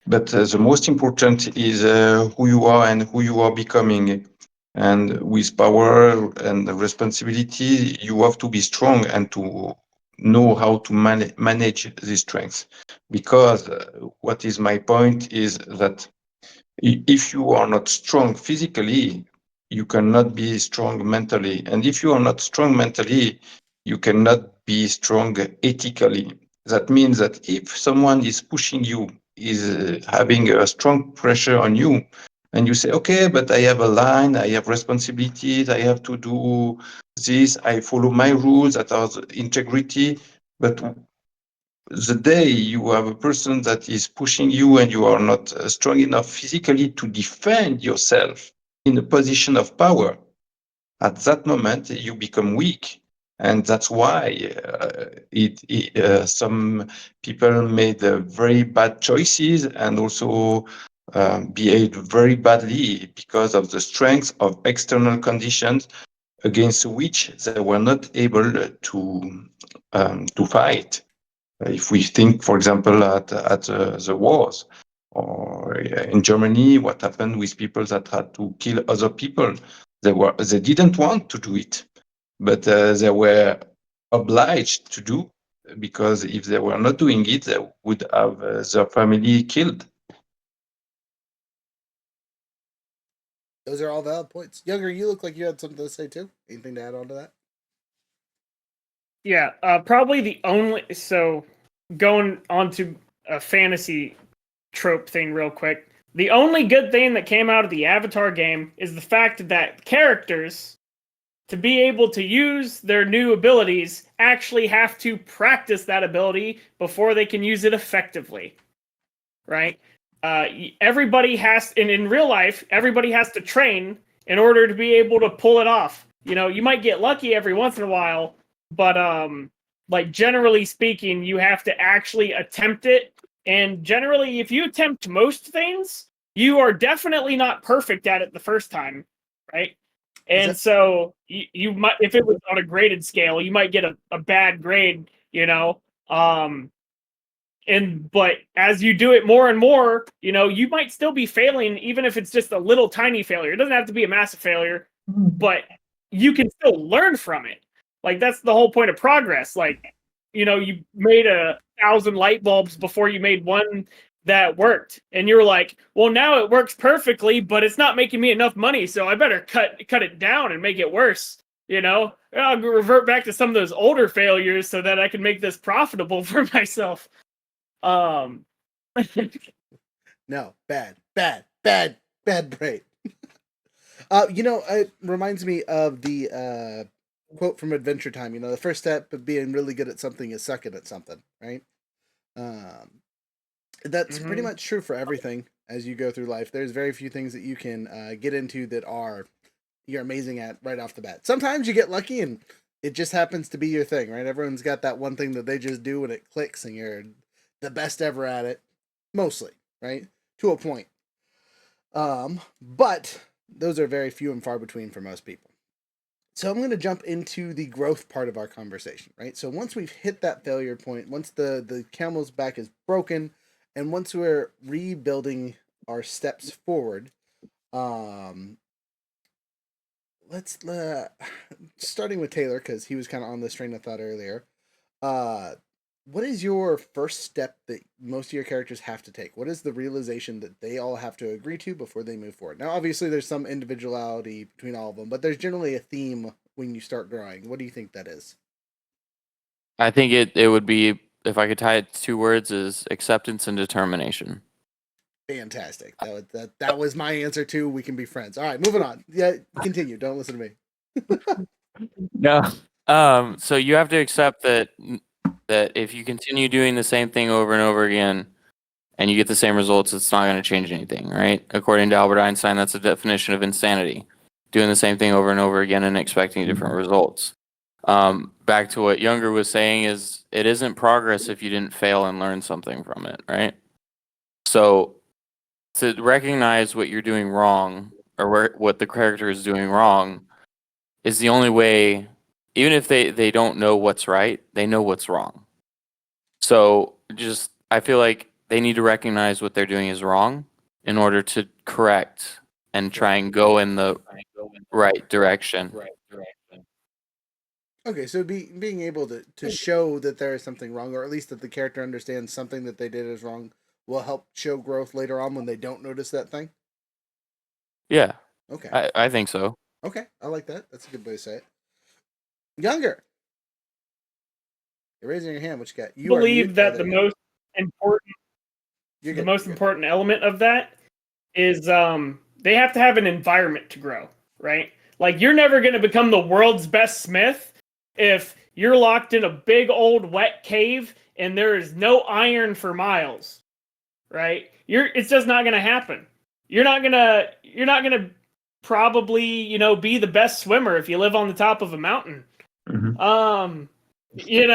[SPEAKER 2] But the most important is who you are and who you are becoming. And with power and responsibility, you have to be strong and to know how to manage these strengths. Because what is my point is that if you are not strong physically, you cannot be strong mentally. And if you are not strong mentally, you cannot be strong ethically. That means that if someone is pushing you, is having a strong pressure on you, and you say, okay, but I have a line, I have responsibilities, I have to do this, I follow my rules that are integrity, but the day you have a person that is pushing you and you are not strong enough physically to defend yourself in a position of power, at that moment you become weak. And that's why some people made very bad choices and also behaved very badly because of the strength of external conditions against which they were not able to fight. If we think, for example, at the wars, or in Germany, what happened with people that had to kill other people, they didn't want to do it, but they were obliged to do, because if they were not doing it, they would have their family killed.
[SPEAKER 3] Those are all valid points. Younger, you look like you had something to say too. Anything to add on to that?
[SPEAKER 6] Yeah, probably the only. So going on to a fantasy trope thing real quick. The only good thing that came out of the Avatar game is the fact that characters, to be able to use their new abilities, actually have to practice that ability before they can use it effectively. Right? Everybody has, and in real life, everybody has to train in order to be able to pull it off. You know, you might get lucky every once in a while, but like generally speaking, you have to actually attempt it. And generally, if you attempt most things, you are definitely not perfect at it the first time, right? And so you might, if it was on a graded scale, you might get a bad grade, you know. But as you do it more and more, you might still be failing, even if it's just a little tiny failure. It doesn't have to be a massive failure, but you can still learn from it. Like, that's the whole point of progress. Like, you made 1,000 light bulbs before you made one that worked, and you're like, well, now it works perfectly, but it's not making me enough money, so I better cut it down and make it worse. I'll revert back to some of those older failures so that I can make this profitable for myself.
[SPEAKER 3] No, bad brain. It reminds me of the quote from Adventure Time. The first step of being really good at something is sucking at something, right? That's pretty much true for everything as you go through life. There's very few things that you can get into that you're amazing at right off the bat. Sometimes you get lucky and it just happens to be your thing, right? Everyone's got that one thing that they just do and it clicks and you're the best ever at it. Mostly, right? To a point. But those are very few and far between for most people. So I'm going to jump into the growth part of our conversation, right? So once we've hit that failure point, once the camel's back is broken, and once we're rebuilding our steps forward, let's starting with Taylor, because he was kind of on this train of thought earlier. What is your first step that most of your characters have to take? What is the realization that they all have to agree to before they move forward? Now, obviously, there's some individuality between all of them, but there's generally a theme when you start growing. What do you think that is?
[SPEAKER 4] I think it would be, if I could tie it to 2 words, is acceptance and determination.
[SPEAKER 3] Fantastic. That was my answer too. We can be friends. All right, moving on. Yeah, continue. Don't listen to me.
[SPEAKER 4] No. So you have to accept that if you continue doing the same thing over and over again and you get the same results, it's not going to change anything, right? According to Albert Einstein, that's the definition of insanity. Doing the same thing over and over again and expecting different results. Back to what Younger was saying, is it isn't progress if you didn't fail and learn something from it, right? So to recognize what you're doing wrong, or what the character is doing wrong, is the only way. Even if they don't know what's right, they know what's wrong. So I feel like they need to recognize what they're doing is wrong in order to correct and try and go in the right direction.
[SPEAKER 3] Okay, so being able to show that there is something wrong, or at least that the character understands something that they did is wrong, will help show growth later on when they don't notice that thing?
[SPEAKER 4] Yeah.
[SPEAKER 3] Okay.
[SPEAKER 4] I think so.
[SPEAKER 3] Okay, I like that. That's a good way to say it. Younger. You're raising your hand. What you got? You
[SPEAKER 6] believe that the most important element of that is they have to have an environment to grow, right? Like, you're never going to become the world's best smith if you're locked in a big old wet cave and there is no iron for miles, right? It's just not going to happen. You're not going to probably, be the best swimmer if you live on the top of a mountain.
[SPEAKER 2] Mhm.
[SPEAKER 6] It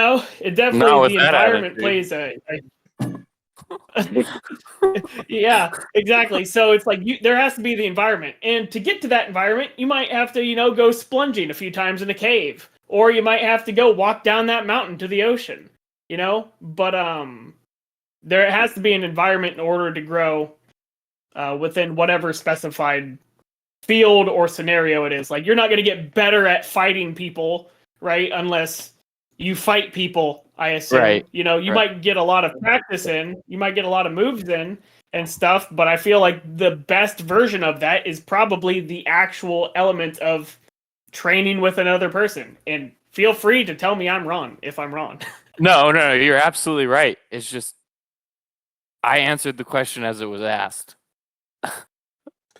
[SPEAKER 6] definitely, the environment plays yeah, exactly. So it's like there has to be the environment, and to get to that environment, you might have to, go splunging a few times in a cave, or you might have to go walk down that mountain to the ocean. But there has to be an environment in order to grow within whatever specified field or scenario it is. Like, you're not going to get better at fighting people, right? Unless you fight people, I assume.
[SPEAKER 4] Right.
[SPEAKER 6] You might get a lot of practice in, you might get a lot of moves in and stuff, but I feel like the best version of that is probably the actual element of training with another person. And feel free to tell me I'm wrong if I'm wrong.
[SPEAKER 4] No, you're absolutely right. It's just I answered the question as it was asked.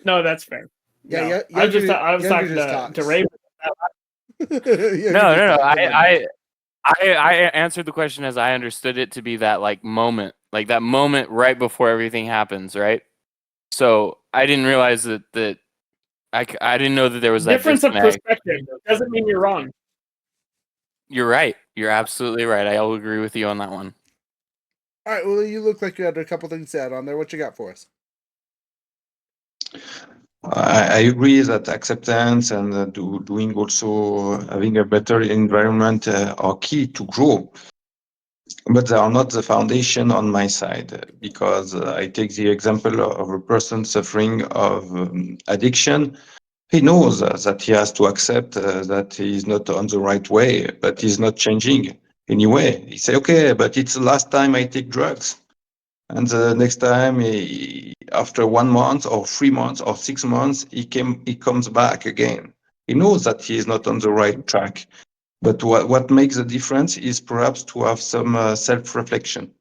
[SPEAKER 6] No, that's fair.
[SPEAKER 3] Yeah,
[SPEAKER 6] no, I was talking to Reymound.
[SPEAKER 4] No. I answered the question as I understood it to be that moment right before everything happens, right? So I didn't realize that I didn't know that there was that
[SPEAKER 6] difference of
[SPEAKER 4] disconnect.
[SPEAKER 6] perspective doesn't mean you're wrong.
[SPEAKER 4] You're right. You're absolutely right. I will agree with you on that one.
[SPEAKER 3] All right. Well, you look like you had a couple things to add on there. What you got for us?
[SPEAKER 2] I agree that acceptance and doing also having a better environment are key to grow. but they are not the foundation on my side, because I take the example of a person suffering of addiction. He knows that he has to accept that he is not on the right way, but he's not changing anyway. He say, okay, but it's the last time I take drugs. And the next time, after 1 month or 3 months or 6 months, he comes back again. He knows that he is not on the right track. But what makes the difference is perhaps to have some self-reflection,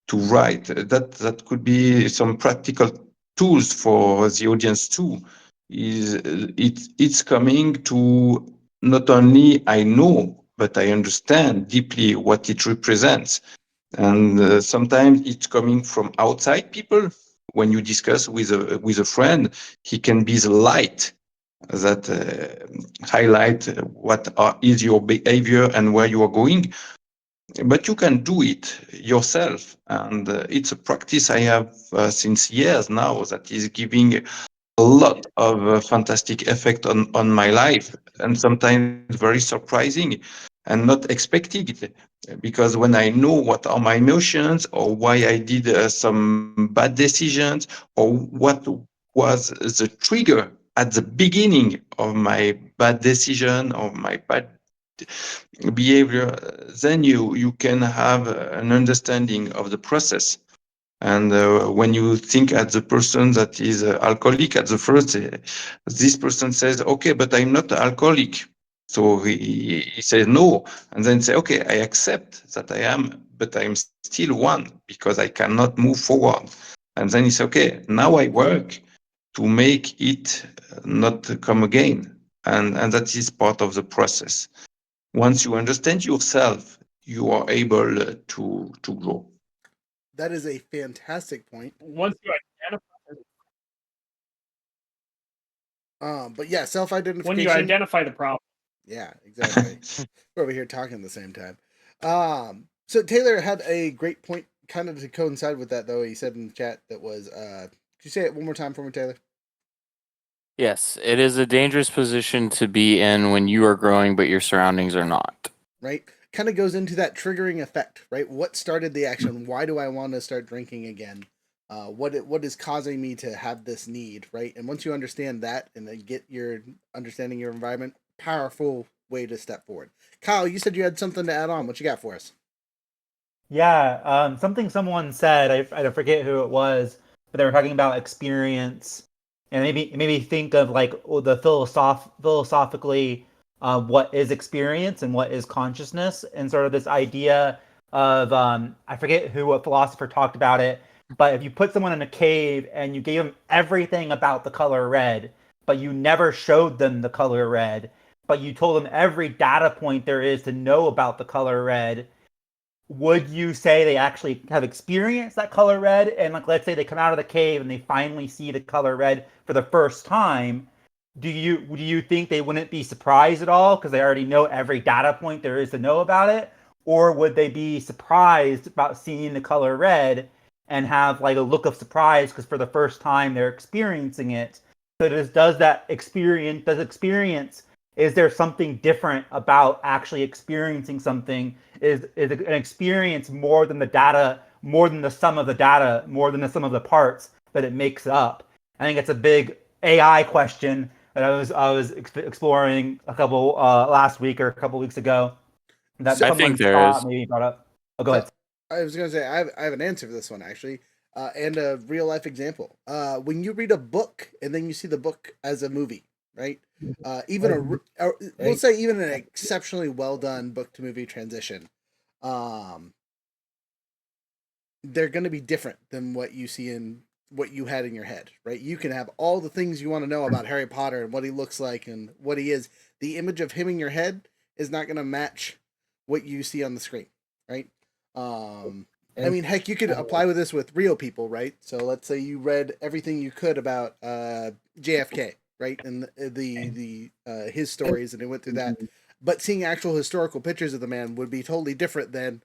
[SPEAKER 2] to write. That could be some practical tools for the audience too. It's coming to not only I know, but I understand deeply what it represents. And sometimes it's coming from outside people. When you discuss with a friend, he can be the light that highlight is your behavior and where you are going. But you can do it yourself, and it's a practice I have since years now that is giving a lot of fantastic effect on my life, and sometimes very surprising and not expected, because when I know what are my emotions or why I did some bad decisions, or what was the trigger at the beginning of my bad decision or my bad behavior, then you can have an understanding of the process. And when you think at the person that is alcoholic at the first, this person says, okay, but I'm not alcoholic. So he says no, and then say, okay, I accept that I am, but I'm still one because I cannot move forward. And then he says, okay, now I work to make it not come again. And that is part of the process. Once you understand yourself, you are able to grow.
[SPEAKER 3] That is a fantastic point.
[SPEAKER 6] Once you identify,
[SPEAKER 3] But yeah,
[SPEAKER 6] when
[SPEAKER 3] self-identification.
[SPEAKER 6] you identify the problem.
[SPEAKER 3] Yeah, exactly. We're over here talking at the same time. So Taylor had a great point, kind of to coincide with that, though. He said in the chat that was, could you say it one more time for me, Taylor?
[SPEAKER 4] Yes, it is a dangerous position to be in when you are growing, but your surroundings are not.
[SPEAKER 3] Right? Kind of goes into that triggering effect, right? What started the action? Why do I want to start drinking again? What is causing me to have this need, right? And once you understand that and then get your understanding your environment, powerful way to step forward. Kyle, you said you had something to add on. What you got for us?
[SPEAKER 5] Yeah, something someone said, I forget who it was, but they were talking about experience, and maybe think of like the philosophically what is experience and what is consciousness, and sort of this idea of I forget what philosopher talked about it, but if you put someone in a cave and you gave them everything about the color red, but you never showed them the color red, but you told them every data point there is to know about the color red, would you say they actually have experienced that color red? And like, let's say they come out of the cave and they finally see the color red for the first time. Do you think they wouldn't be surprised at all because they already know every data point there is to know about it? Or would they be surprised about seeing the color red and have like a look of surprise because for the first time they're experiencing it? So does experience, is there something different about actually experiencing something? Is an experience more than the data, more than the sum of the data, more than the sum of the parts that it makes up? I think it's a big AI question that I was exploring a couple last week or a couple weeks ago. That
[SPEAKER 3] So-
[SPEAKER 4] I
[SPEAKER 5] someone
[SPEAKER 4] think there is.
[SPEAKER 5] maybe brought up. Oh, go ahead.
[SPEAKER 3] I was gonna say I have an answer for this one actually, and a real life example. When you read a book and then you see the book as a movie, right? We'll say even an exceptionally well done book to movie transition, they're going to be different than what you see in what you had in your head, right? You can have all the things you want to know about Harry Potter and what he looks like and what he is. The image of him in your head is not going to match what you see on the screen, right? I mean, heck, you could apply with this with real people, right? So let's say you read everything you could about JFK, right, and the his stories, and it went through that. But seeing actual historical pictures of the man would be totally different than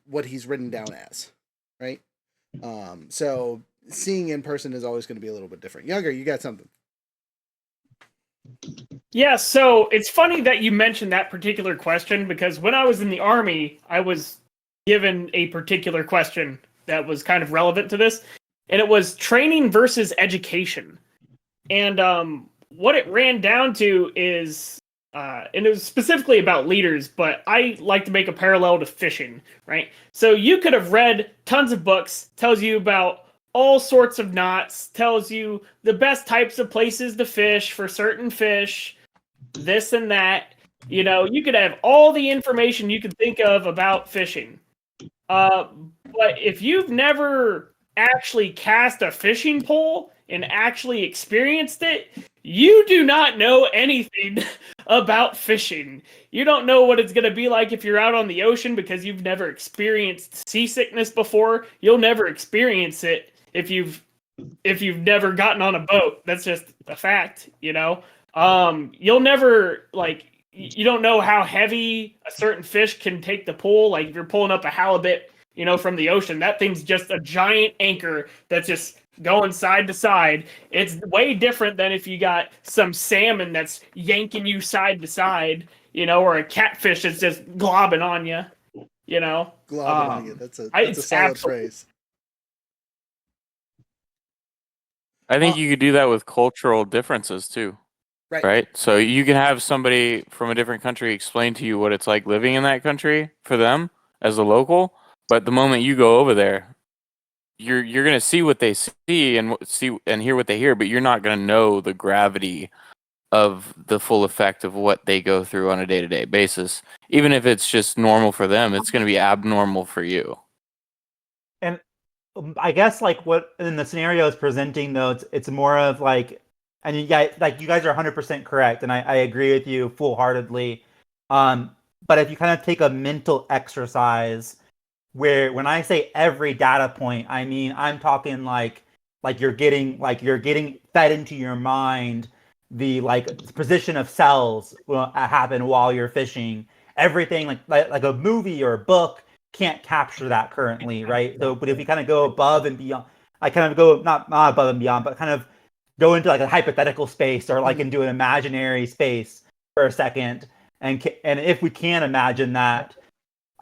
[SPEAKER 3] what he's written down as, right? So seeing in person is always going to be a little bit different. Younger, you got something?
[SPEAKER 6] Yeah, so it's funny that you mentioned that particular question because when I was in the Army, I was given a particular question that was kind of relevant to this, and it was training versus education. And what it ran down to is, and it was specifically about leaders, but I like to make a parallel to fishing, right? So you could have read tons of books, tells you about all sorts of knots, tells you the best types of places to fish for certain fish, this and that. You know, you could have all the information you could think of about fishing. But if you've never actually cast a fishing pole and actually experienced it, you do not know anything about fishing. You don't know what it's going to be like if you're out on the ocean because you've never experienced seasickness before. You'll never experience it if you've never gotten on a boat. That's just a fact, you know. You'll never, like, you don't know how heavy a certain fish can take the pull. Like if you're pulling up a halibut, you know, from the ocean, that thing's just a giant anchor that's just going side to side. It's way different than if you got some salmon that's yanking you side to side, you know, or a catfish that's just globbing on you, you know.
[SPEAKER 3] Globbing on you. That's a solid phrase.
[SPEAKER 4] I think you could do that with cultural differences too. Right. So you can have somebody from a different country explain to you what it's like living in that country for them as a local. But the moment you go over there, you're going to see what they see and hear what they hear, but you're not going to know the gravity of the full effect of what they go through on a day-to-day basis. Even if it's just normal for them, it's going to be abnormal for you.
[SPEAKER 5] And I guess like what in the scenario is presenting though, it's more of like, and you guys are 100% correct, and I agree with you full-heartedly. But if you kind of take a mental exercise, where when I say every data point, I mean I'm talking like you're getting fed into your mind the position of cells will happen while you're fishing. Everything like a movie or a book can't capture that currently, right? So, but if we kind of go above and beyond, I kind of go not above and beyond, but kind of go into like a hypothetical space or like into an imaginary space for a second, and if we can imagine that,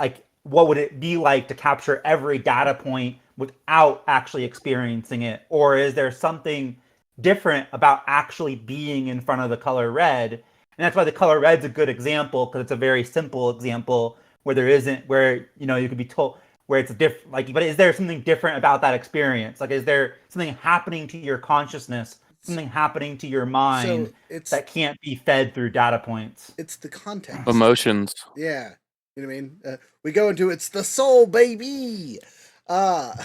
[SPEAKER 5] like what would it be like to capture every data point without actually experiencing it? Or is there something different about actually being in front of the color red? And that's why the color red's a good example, because it's a very simple example where you could be told where it's different. Like, but is there something different about that experience? Like, is there something happening to your consciousness, something happening to your mind that can't be fed through data points?
[SPEAKER 3] It's the context.
[SPEAKER 4] Emotions.
[SPEAKER 3] Yeah. You know what I mean? We go into it's the soul, baby. But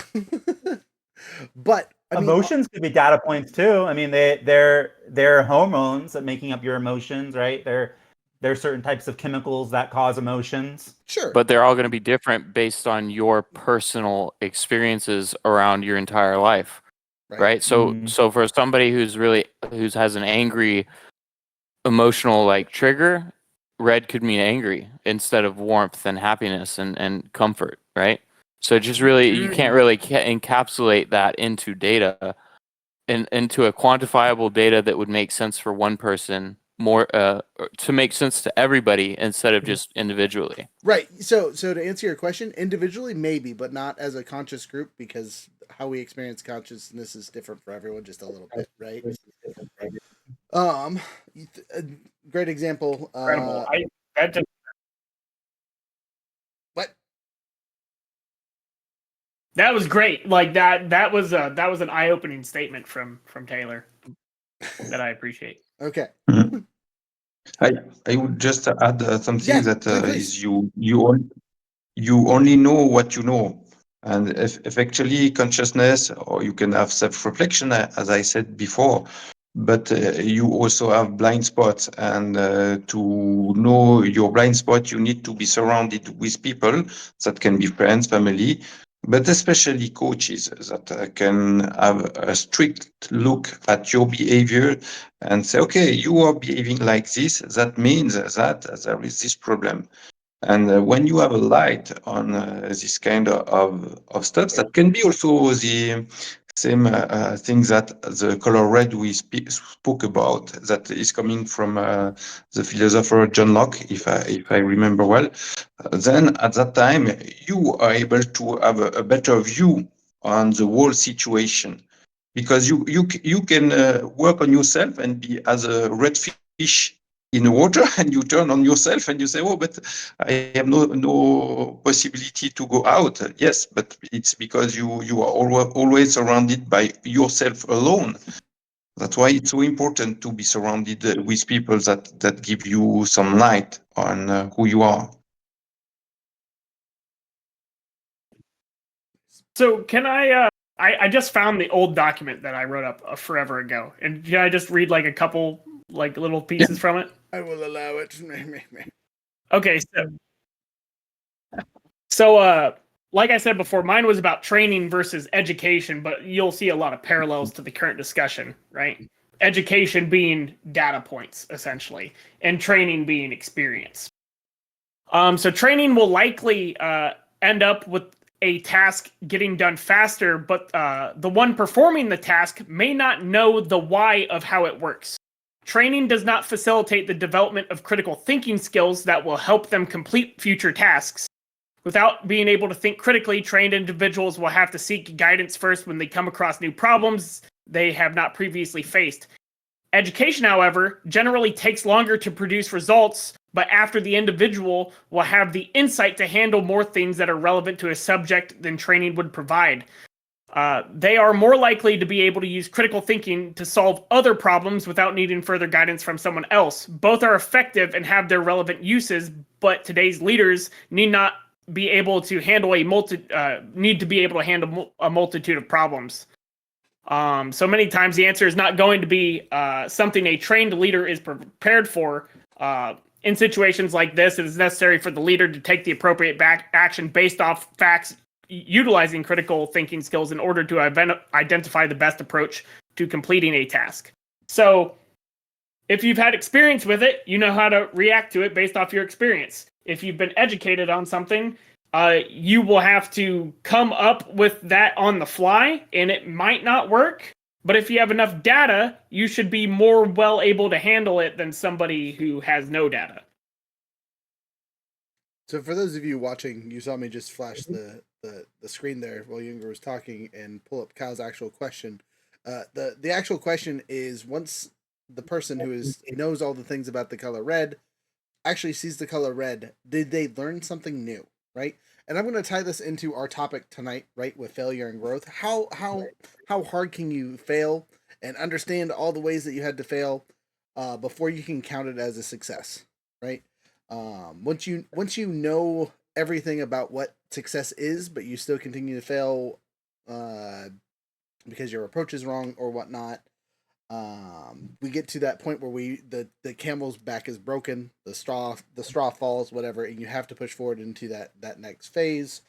[SPEAKER 3] I mean,
[SPEAKER 5] emotions could be data points too. I mean, they're hormones that making up your emotions, right? There are certain types of chemicals that cause emotions.
[SPEAKER 3] Sure.
[SPEAKER 4] But they're all going to be different based on your personal experiences around your entire life. Right? So so for somebody who has an angry emotional like trigger, red could mean angry instead of warmth and happiness and comfort, right? So just really, you can't really encapsulate that into data and into a quantifiable data that would make sense for one person more to make sense to everybody instead of just individually.
[SPEAKER 3] Right. So to answer your question, individually maybe, but not as a conscious group, because how we experience consciousness is different for everyone just a little bit, right? A great example. What?
[SPEAKER 6] That was great. Like that was an eye-opening statement from Taylor that I appreciate.
[SPEAKER 3] Okay.
[SPEAKER 2] Mm-hmm. I would just add something that is you only know what you know, and if actually consciousness, or you can have self-reflection, as I said before, but you also have blind spots, and to know your blind spot, you need to be surrounded with people that can be friends, family, but especially coaches that can have a strict look at your behavior and say, okay, you are behaving like this. That means that there is this problem. And when you have a light on this kind of stuff, that can be also same thing that the color red we spoke about, that is coming from the philosopher John Locke, if I remember well. Then at that time, you are able to have a better view on the whole situation, because you can work on yourself and be as a red fish in the water, and you turn on yourself and you say, oh, but I have no possibility to go out. Yes, but it's because you are always surrounded by yourself alone. That's why it's so important to be surrounded with people that give you some light on who you are.
[SPEAKER 6] So can I just found the old document that I wrote up forever ago, and can I just read like a couple like little pieces from it?
[SPEAKER 3] I will allow it.
[SPEAKER 6] Okay, so like I said before, mine was about training versus education, but you'll see a lot of parallels to the current discussion, right? Education being data points essentially, and training being experience. So training will likely end up with a task getting done faster, but the one performing the task may not know the why of how it works. Training does not facilitate the development of critical thinking skills that will help them complete future tasks. Without being able to think critically, trained individuals will have to seek guidance first when they come across new problems they have not previously faced. Education, however, generally takes longer to produce results, but after the individual will have the insight to handle more things that are relevant to a subject than training would provide. They are more likely to be able to use critical thinking to solve other problems without needing further guidance from someone else. Both are effective and have their relevant uses, but today's leaders need not be able to handle a multitude of problems. So many times the answer is not going to be something a trained leader is prepared for. In situations like this, it is necessary for the leader to take the appropriate action based off facts, utilizing critical thinking skills in order to identify the best approach to completing a task. So if you've had experience with it, you know how to react to it based off your experience. If you've been educated on something, you will have to come up with that on the fly, and it might not work. But if you have enough data, you should be more well able to handle it than somebody who has no data.
[SPEAKER 3] So for those of you watching, you saw me just flash the screen there while Younger was talking and pull up Kyle's actual question. The actual question is, once the person who knows all the things about the color red actually sees the color red, did they learn something new, right? And I'm going to tie this into our topic tonight, right, with failure and growth. How hard can you fail and understand all the ways that you had to fail before you can count it as a success, right? Once you know everything about what success is, but you still continue to fail because your approach is wrong or whatnot, we get to that point where the camel's back is broken, the straw falls, whatever, and you have to push forward into that next phase.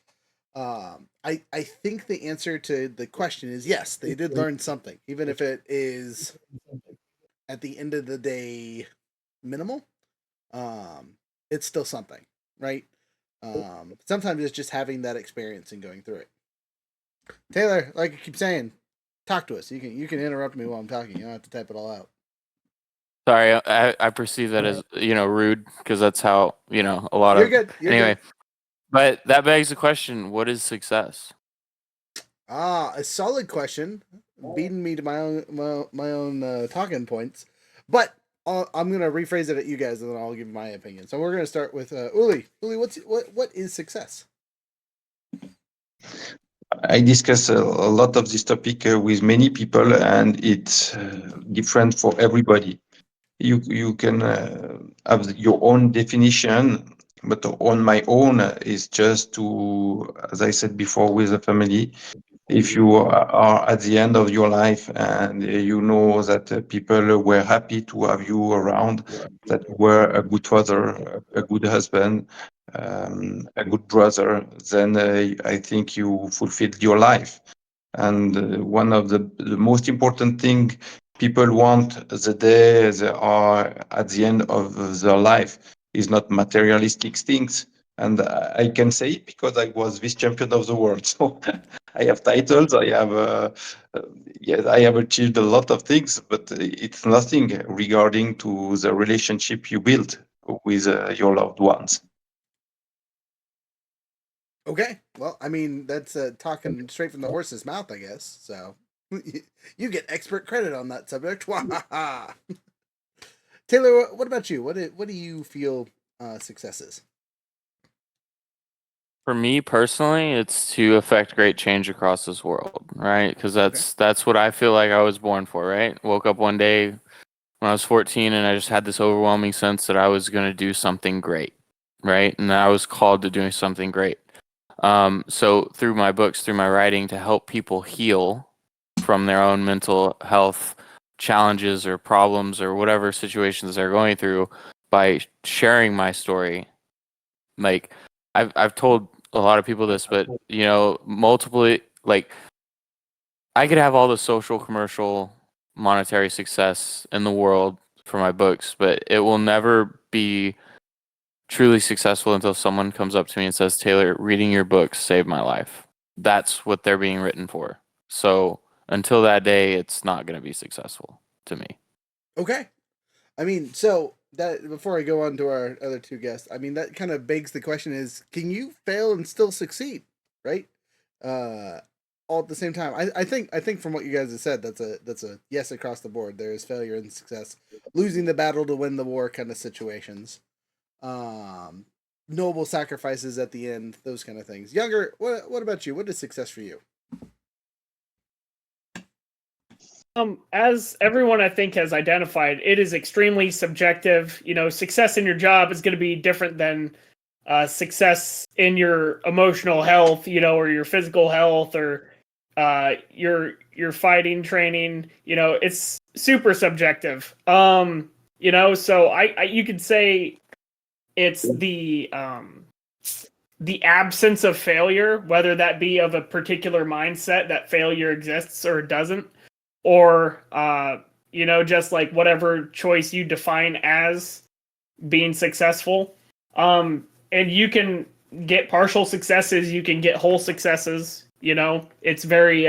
[SPEAKER 3] I think the answer to the question is yes, they did learn something, even if it is at the end of the day minimal. It's still something, right? Sometimes it's just having that experience and going through it. Taylor, like I keep saying, talk to us. You can interrupt me while I'm talking. You don't have to type it all out.
[SPEAKER 4] Sorry, I perceive that as rude, because that's how a lot
[SPEAKER 3] You're
[SPEAKER 4] of
[SPEAKER 3] good. You're
[SPEAKER 4] anyway.
[SPEAKER 3] good.
[SPEAKER 4] But that begs the question: what is success?
[SPEAKER 3] A solid question, beating me to my own talking points. But I'm gonna rephrase it at you guys, and then I'll give my opinion. So we're gonna start with Ouly. Ouly, what is success?
[SPEAKER 2] I discuss a lot of this topic with many people, and it's different for everybody. You can have your own definition, but on my own is just to, as I said before, with the family. If you are at the end of your life and you know that people were happy to have you around, that you were a good father, a good husband, a good brother, then I think you fulfilled your life. And one of the most important thing people want the day they are at the end of their life is not materialistic things. And I can say it because I was vice champion of the world. So I have titles. I have yes, I have achieved a lot of things, but it's nothing regarding to the relationship you build with your loved ones.
[SPEAKER 3] Okay. Well, I mean, that's talking straight from the horse's mouth, I guess. So you get expert credit on that subject. Wahaha. Taylor, what about you? What do you feel success is?
[SPEAKER 4] For me personally, it's to affect great change across this world, right? Because that's what I feel like I was born for, right? Woke up one day when I was 14 and I just had this overwhelming sense that I was going to do something great, right? And I was called to doing something great. So through my books, through my writing, to help people heal from their own mental health challenges or problems or whatever situations they're going through by sharing my story. Like I've told a lot of people this, but you know, multiple, like I could have all the social, commercial, monetary success in the world for my books, but it will never be truly successful until someone comes up to me and says, "Taylor, reading your books saved my life." That's what they're being written for. So until that day, it's not going to be successful to me.
[SPEAKER 3] Okay. I mean, so that before I go on to our other two guests, I mean that kind of begs the question: is can you fail and still succeed? Right? All at the same time. I think from what you guys have said, that's a yes across the board. There is failure and success, losing the battle to win the war kind of situations. Noble sacrifices at the end, those kind of things. Younger, what about you? What is success for you?
[SPEAKER 6] As everyone I think has identified, it is extremely subjective. You know, success in your job is going to be different than success in your emotional health, you know, or your physical health, or your fighting training. You know, it's super subjective. You know, so I you could say it's the absence of failure, whether that be of a particular mindset that failure exists or doesn't, or you know, just like whatever choice you define as being successful. And you can get partial successes, you can get whole successes. You know, it's very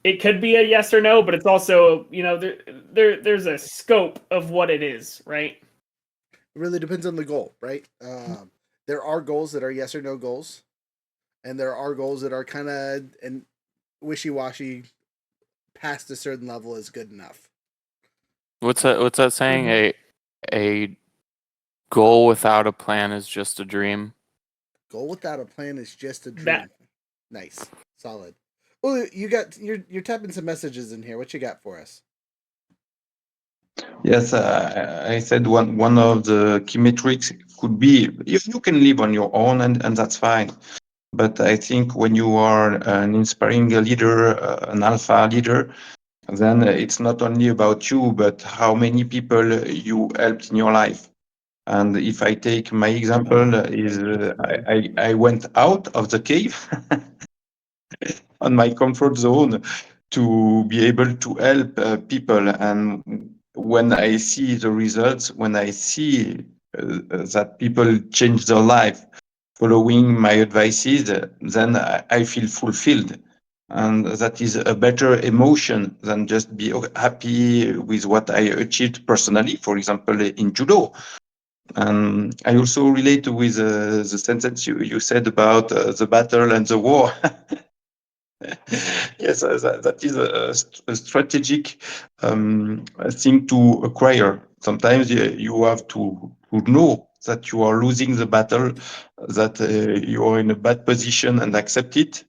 [SPEAKER 6] it could be a yes or no, but it's also, you know, there's a scope of what it is, right?
[SPEAKER 3] It really depends on the goal, right? There are goals that are yes or no goals, and there are goals that are kind of and wishy-washy. Past a certain level is good enough.
[SPEAKER 4] What's that saying? A goal without a plan is just a dream.
[SPEAKER 3] Goal without a plan is just a dream.
[SPEAKER 6] That-
[SPEAKER 3] Nice, solid. Well, you're tapping some messages in here. What you got for us?
[SPEAKER 2] Yes, I said one of the key metrics could be if you can live on your own, and that's fine. But I think when you are an inspiring leader, an alpha leader, then it's not only about you, but how many people you helped in your life. And if I take my example, is I went out of the cave on my comfort zone to be able to help people. And when I see the results, when I see that people change their life following my advices, then I feel fulfilled. And that is a better emotion than just be happy with what I achieved personally, for example, in judo. I also relate with the sentence you said about the battle and the war. Yes, that is a strategic thing to acquire. Sometimes you have to know that you are losing the battle, that you are in a bad position, and accept it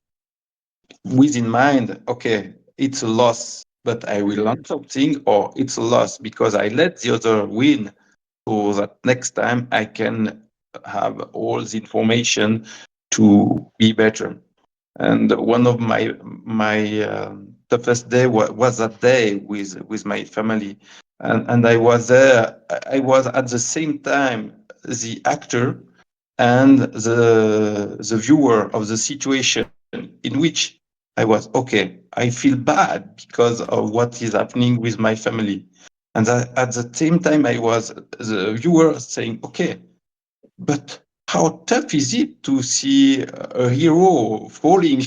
[SPEAKER 2] with in mind, okay, it's a loss, but I will learn something, or it's a loss because I let the other win, so that next time I can have all the information to be better. And one of my toughest day was that day with my family, and I was there. I was at the same time the actor and the viewer of the situation in which I was okay. I feel bad because of what is happening with my family, and at the same time I was the viewer saying, okay, but how tough is it to see a hero falling?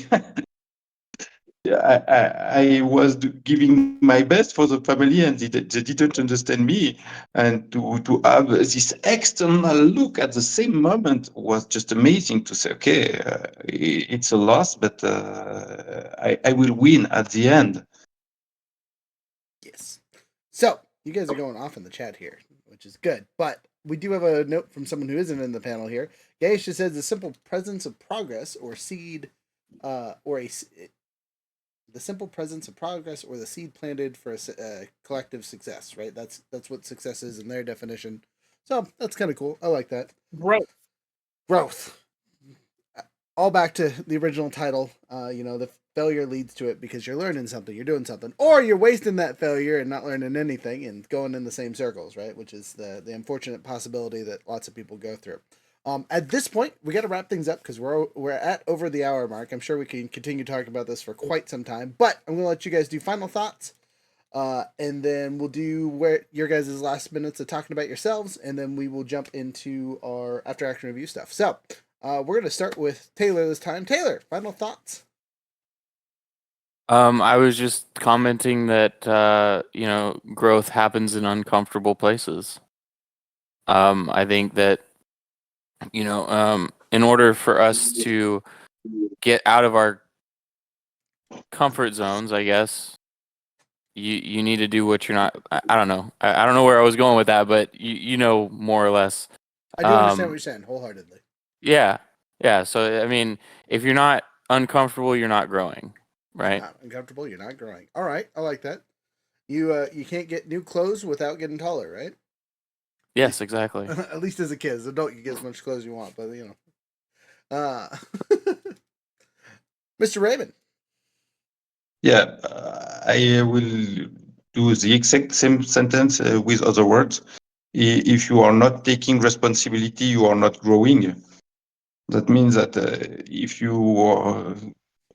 [SPEAKER 2] I was giving my best for the family, and they didn't understand me. And to have this external look at the same moment was just amazing. To say, okay, it's a loss, but I will win at the end.
[SPEAKER 3] Yes. So you guys are going off in the chat here, which is good. But we do have a note from someone who isn't in the panel here. Gaisha says the simple presence of progress or seed, the simple presence of progress or the seed planted for a collective success. Right. That's what success is in their definition. So that's kind of cool. I like that. Growth. All back to the original title. The failure leads to it because you're learning something, you're doing something, or you're wasting that failure and not learning anything and going in the same circles, right? Which is the unfortunate possibility that lots of people go through. At this point, we got to wrap things up because we're at over the hour mark. I'm sure we can continue talking about this for quite some time, but I'm gonna let you guys do final thoughts, and then we'll do where your guys' last minutes of talking about yourselves, and then we will jump into our after action review stuff. So. We're gonna start with Taylor this time. Taylor, final thoughts.
[SPEAKER 4] I was just commenting that growth happens in uncomfortable places. I think that in order for us to get out of our comfort zones, I guess you need to do what you're not. I don't know. I don't know where I was going with that, but you know more or less.
[SPEAKER 3] I do understand what you're saying wholeheartedly.
[SPEAKER 4] Yeah. So I mean, if you're not uncomfortable, you're not growing, right?
[SPEAKER 3] Not uncomfortable, you're not growing. All right, I like that. You can't get new clothes without getting taller, right?
[SPEAKER 4] Yes, exactly.
[SPEAKER 3] At least as a kid, as an adult, you get as much clothes as you want, but Mr. Raymond.
[SPEAKER 2] Yeah, I will do the exact same sentence with other words. If you are not taking responsibility, you are not growing. That means that if you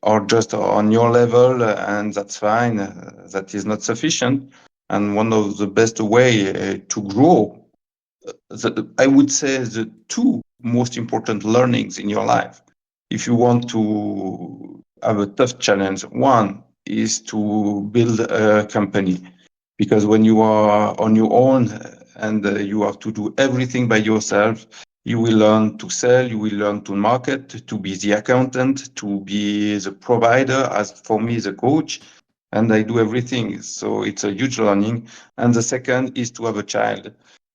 [SPEAKER 2] are just on your level, and that's fine, that is not sufficient. And one of the best way to grow, I would say the two most important learnings in your life. If you want to have a tough challenge, one is to build a company. Because when you are on your own and you have to do everything by yourself, you will learn to sell, you will learn to market, to be the accountant, to be the provider, as for me, the coach, and I do everything. So it's a huge learning. And the second is to have a child,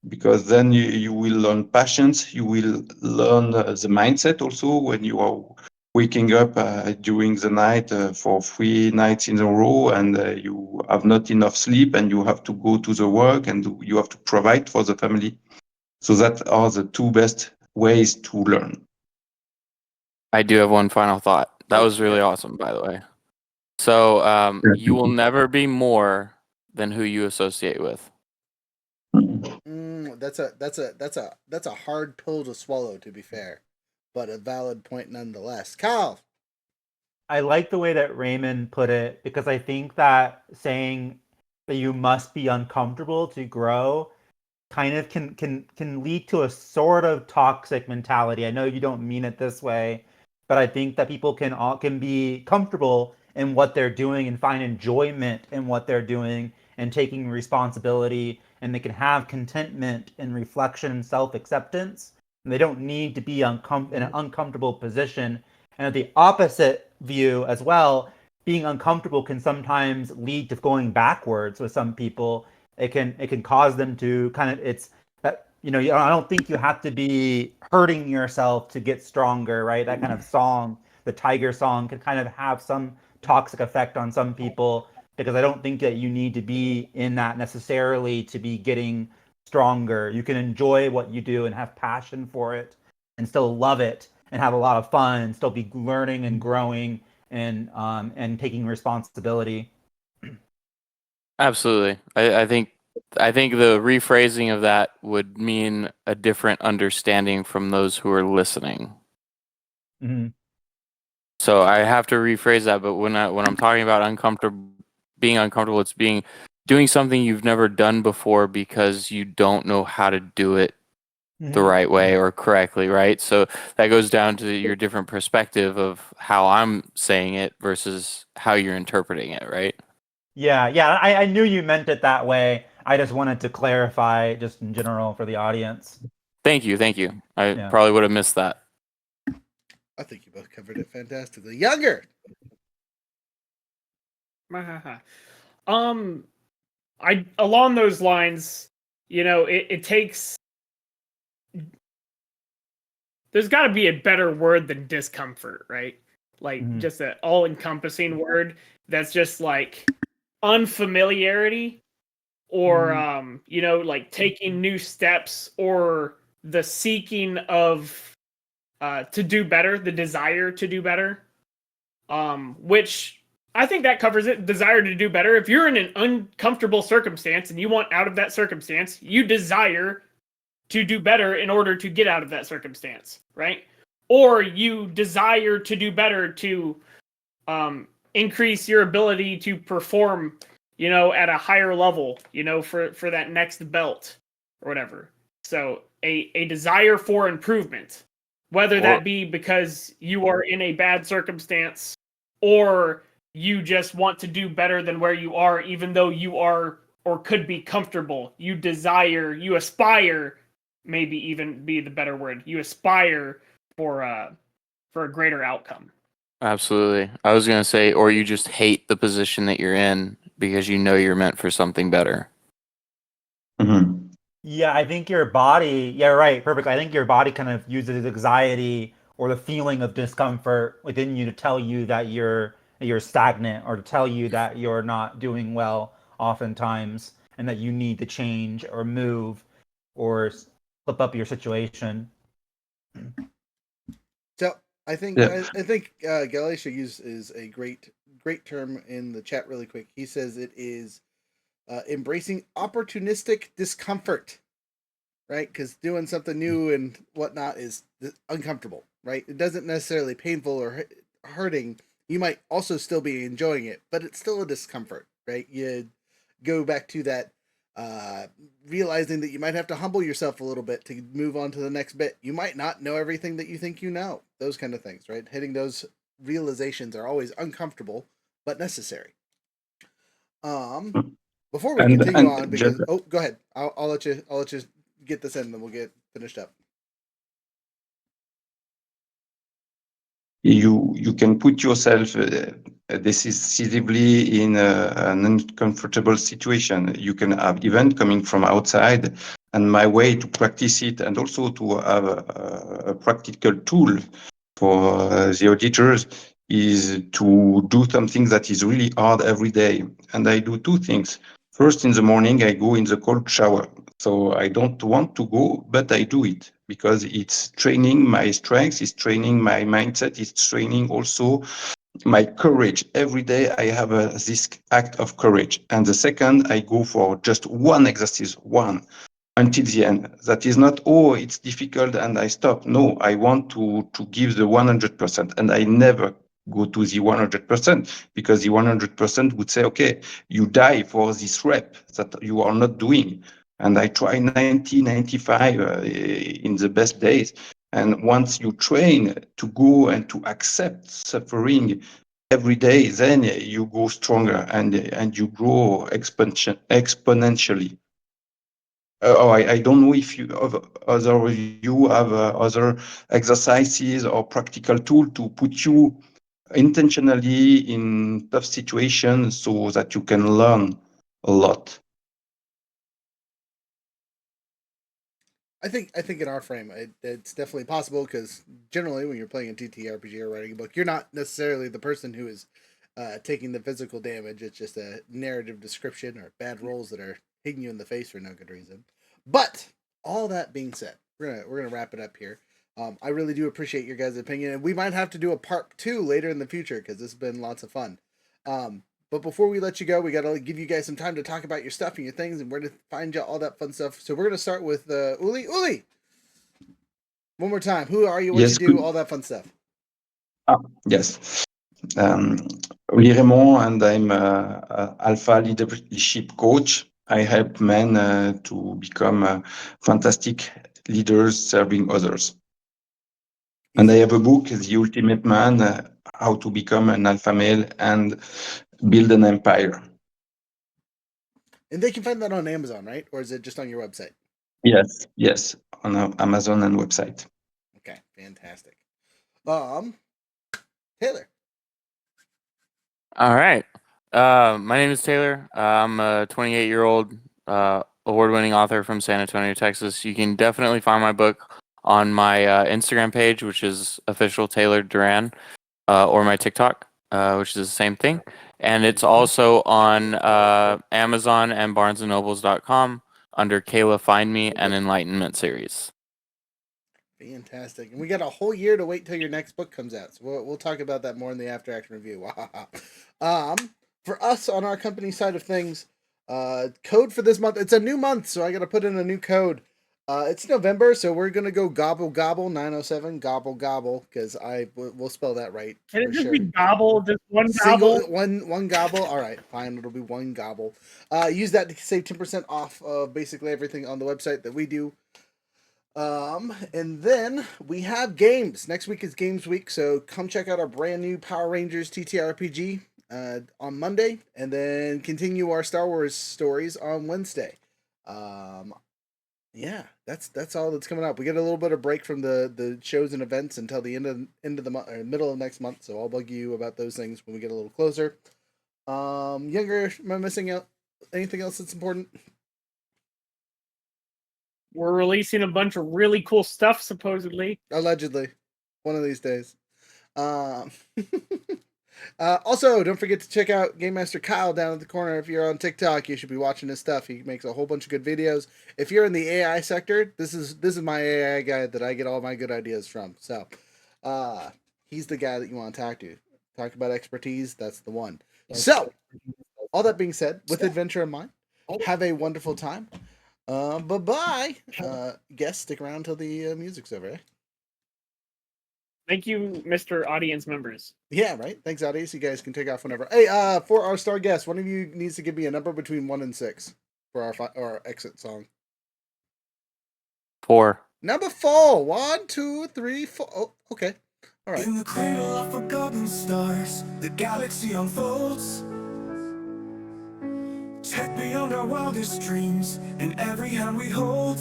[SPEAKER 2] because then you will learn patience, you will learn the mindset also when you are waking up during the night for 3 nights in a row, and you have not enough sleep, and you have to go to the work, and you have to provide for the family. So that are the two best ways to learn.
[SPEAKER 4] I do have one final thought. That was really awesome, by the way. So you will never be more than who you associate with.
[SPEAKER 3] That's a hard pill to swallow, to be fair, but a valid point nonetheless. Kyle.
[SPEAKER 5] I like the way that Raymond put it because I think that saying that you must be uncomfortable to grow kind of can lead to a sort of toxic mentality. I know you don't mean it this way, but I think that people can be comfortable in what they're doing and find enjoyment in what they're doing and taking responsibility, and they can have contentment and reflection and self-acceptance, and they don't need to be in an uncomfortable position. And at the opposite view as well, being uncomfortable can sometimes lead to going backwards with some people. It can cause them to kind of, it's that, I don't think you have to be hurting yourself to get stronger, right? That kind of song, the Tiger song, can kind of have some toxic effect on some people, because I don't think that you need to be in that necessarily to be getting stronger. You can enjoy what you do and have passion for it and still love it and have a lot of fun and still be learning and growing and taking responsibility.
[SPEAKER 4] Absolutely. I think the rephrasing of that would mean a different understanding from those who are listening.
[SPEAKER 5] Mm-hmm.
[SPEAKER 4] So I have to rephrase that. But when I'm talking about being uncomfortable, it's doing something you've never done before because you don't know how to do it the right way or correctly, right? So that goes down to your different perspective of how I'm saying it versus how you're interpreting it, right?
[SPEAKER 5] Yeah, yeah. I knew you meant it that way. I just wanted to clarify just in general for the audience.
[SPEAKER 4] Thank you, thank you. I
[SPEAKER 5] Yeah.
[SPEAKER 4] probably would have missed that.
[SPEAKER 3] I think you both covered it fantastically. Younger.
[SPEAKER 6] I along those lines, it takes. There's got to be a better word than discomfort, right? Like just an all-encompassing word that's just like unfamiliarity, or like taking new steps, or the seeking of to do better, the desire to do better. Which I think that covers it. Desire to do better. If you're in an uncomfortable circumstance and you want out of that circumstance, you desire to do better in order to get out of that circumstance, right? Or you desire to do better to increase your ability to perform, at a higher level, for that next belt or whatever. So a desire for improvement, whether that be because you are in a bad circumstance, or you just want to do better than where you are, even though you are or could be comfortable. You desire, you aspire, maybe even be the better word. You aspire for a greater outcome.
[SPEAKER 4] Absolutely. I was going to say, or you just hate the position that you're in because you know you're meant for something better.
[SPEAKER 2] Mhm.
[SPEAKER 5] Yeah, I think your body, yeah, right, perfect. I think your body kind of uses anxiety or the feeling of discomfort within you to tell you that you're stagnant, or to tell you that you're not doing well oftentimes, and that you need to change or move or flip up your situation.
[SPEAKER 3] So I think
[SPEAKER 2] Yeah.
[SPEAKER 3] I think Galatia is a great term in the chat. Really quick, he says it is embracing opportunistic discomfort, right? Because doing something new and whatnot is uncomfortable, right? It doesn't necessarily painful or hurting. You might also still be enjoying it, but it's still a discomfort, right? You go back to that realizing that you might have to humble yourself a little bit to move on to the next bit. You might not know everything that you think you know. Those kind of things, right? Hitting those realizations are always uncomfortable but necessary. Before we continue on, because go ahead. I'll let you get this in, and then we'll get finished up.
[SPEAKER 2] You can put yourself decisively in an uncomfortable situation. You can have event coming from outside, and my way to practice it, and also to have a practical tool for the auditors, is to do something that is really hard every day. And I do two things. First, in the morning, I go in the cold shower. So I don't want to go, but I do it because it's training my strengths, it's training my mindset, it's training also my courage. Every day I have this act of courage. And the second, I go for just one exercise, one, until the end. That is not, oh, it's difficult and I stop. No, I want to give the 100%. And I never go to the 100%, because the 100% would say, okay, you die for this rep that you are not doing. And I try 90, 95 in the best days. And once you train to go and to accept suffering every day, then you go stronger and you grow exponentially. I don't know if you have other exercises or practical tool to put you intentionally in tough situations so that you can learn a lot.
[SPEAKER 3] I think in our frame, it's definitely possible, because generally when you're playing a TTRPG or writing a book, you're not necessarily the person who is taking the physical damage. It's just a narrative description or bad rolls that are hitting you in the face for no good reason. But all that being said, we're gonna wrap it up here. I really do appreciate your guys' opinion, and we might have to do a part 2 later in the future, because this has been lots of fun. But before we let you go, we got to give you guys some time to talk about your stuff and your things and where to find you, all that fun stuff. So we're going to start with Ouly. Ouly! One more time. Who are you? What
[SPEAKER 2] Yes,
[SPEAKER 3] you do?
[SPEAKER 2] good.
[SPEAKER 3] All that fun stuff.
[SPEAKER 2] Yes. Ouly Reymound, and I'm a Alpha leadership coach. I help men to become fantastic leaders serving others. And I have a book, The Ultimate Man, How to Become an Alpha Male and Build an Empire.
[SPEAKER 3] And they can find that on Amazon, right? Or is it just on your website?
[SPEAKER 2] Yes, on Amazon and website.
[SPEAKER 3] Okay, fantastic. Taylor.
[SPEAKER 4] All right. My name is Taylor. I'm a 28-year-old award-winning author from San Antonio, Texas. You can definitely find my book on my Instagram page, which is official Taylor Duran, or my TikTok, which is the same thing. And it's also on Amazon and BarnesandNobles.com under Kayla Find Me and Enlightenment series.
[SPEAKER 3] Fantastic. And we got a whole year to wait till your next book comes out. So we'll talk about that more in the after action review. For us on our company side of things, code for this month, it's a new month, so I got to put in a new code. It's November, so we're going to go gobble gobble 907 gobble gobble because we'll spell that right.
[SPEAKER 6] Can it
[SPEAKER 3] for
[SPEAKER 6] just
[SPEAKER 3] sure.
[SPEAKER 6] be gobble? Just one
[SPEAKER 3] Single,
[SPEAKER 6] gobble?
[SPEAKER 3] one gobble. All right, fine. It'll be one gobble. Use that to save 10% off of basically everything on the website that we do. And then we have games. Next week is Games Week, so come check out our brand new Power Rangers TTRPG on Monday, and then continue our Star Wars stories on Wednesday. Yeah, that's all that's coming up. We get a little bit of break from the shows and events until the end of the month, or middle of next month. So I'll bug you about those things when we get a little closer. Younger, am I missing out anything else that's important?
[SPEAKER 6] We're releasing a bunch of really cool stuff, supposedly.
[SPEAKER 3] Allegedly, one of these days. Also, don't forget to check out Game Master Kyle down at the corner. If you're on TikTok, you should be watching his stuff. He makes a whole bunch of good videos. If you're in the AI sector, this is my AI guy that I get all my good ideas from. So, he's the guy that you want to talk to. Talk about expertise, that's the one. So, all that being said, with adventure in mind, have a wonderful time. Bye-bye. Guess stick around till the music's over, eh?
[SPEAKER 6] Thank you, Mr. Audience members.
[SPEAKER 3] Yeah, right. Thanks, audience. You guys can take off whenever. Hey, for our star guest, one of you needs to give me a number between 1 and 6 for our exit song.
[SPEAKER 4] 4.
[SPEAKER 3] Number 4. 1, 2, 3, 4. Oh, okay. All right.
[SPEAKER 1] In the cradle of forgotten stars, the galaxy unfolds. Tech beyond our wildest dreams, in every hand we hold.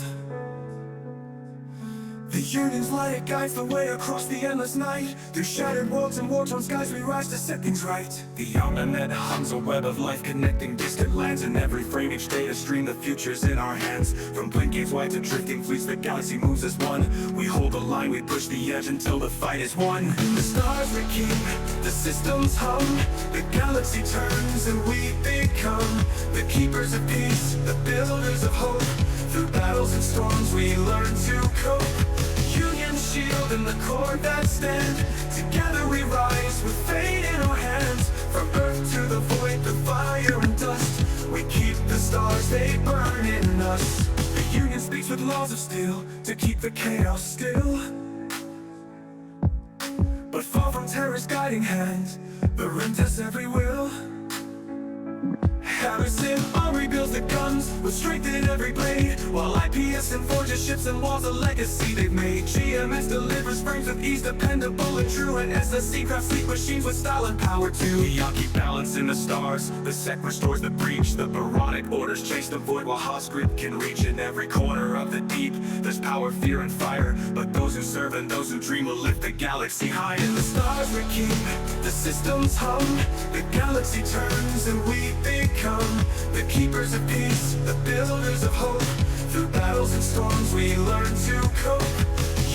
[SPEAKER 1] The yearning's light guides the way across the endless night. Through shattered worlds and war-torn skies we rise to set things right. The internet hums a web of life connecting distant lands. In every frame each data stream, the future's in our hands. From blinking wide to drifting fleets, the galaxy moves as one. We hold the line, we push the edge until the fight is won. The stars we keep, the systems hum. The galaxy turns and we become the keepers of peace, the builders of hope. Through battles and storms we learn to cope. Union shield and the cord that stand. Together we rise with fate in our hands. From earth to the void, the fire and dust. We keep the stars, they burn in us. The Union speaks with laws of steel to keep the chaos still. But far from terror's guiding hand, the rim tests every will. Harrison Armory builds the guns with strength in every blade, while IPS and forges ships and walls a legacy they've made. GMS delivers frames with ease, dependable and true, and SSC crafts sleek machines with style and power too. Yaki balance in the stars, the sec restores the breach. The Baronic orders chase the void while Haas grid can reach. In every corner of the deep, there's power, fear and fire, but those who serve and those who dream will lift the galaxy high. In the stars we keep, the systems hum. The galaxy turns and we become the keepers of peace, the builders of hope. Through battles and storms we learn to cope.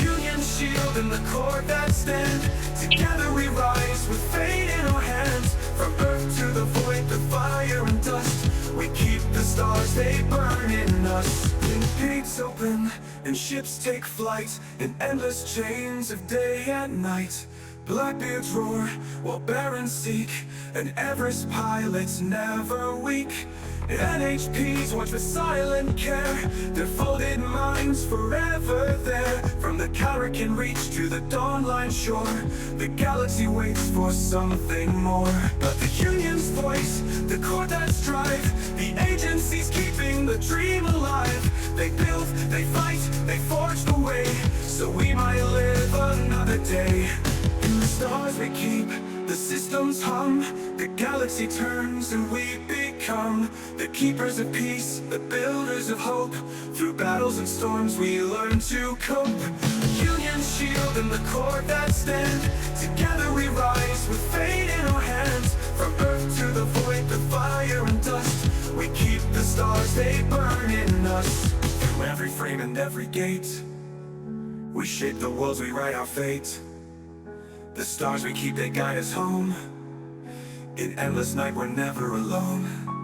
[SPEAKER 1] Union shield and the cord that stand. Together we rise with fate in our hands. From earth to the void, the fire and dust. We keep the stars, they burn in us. When gates open and ships take flight, in endless chains of day and night. Blackbeards roar while barons seek, and Everest pilots never weak. NHPs watch with silent care, their folded minds forever there. From the counter
[SPEAKER 7] never can reach to the dawn line shore. The galaxy waits for something more. But the Union's voice, the core that strive, the agency's keeping the dream alive. They build, they fight, they forge the way, so we might live another day. In the stars we keep, the systems hum, the galaxy turns and we become the keepers of peace, the builders of hope. Through battles and storms we learn to cope. Union's shield and the core that stand, together we rise with fate in our hands. From earth to the void, the fire and dust, we keep the stars, they burn in us. Through every frame and every gate, we shape the worlds, we write our fate. The stars we keep, they guide us home. In endless night we're never alone.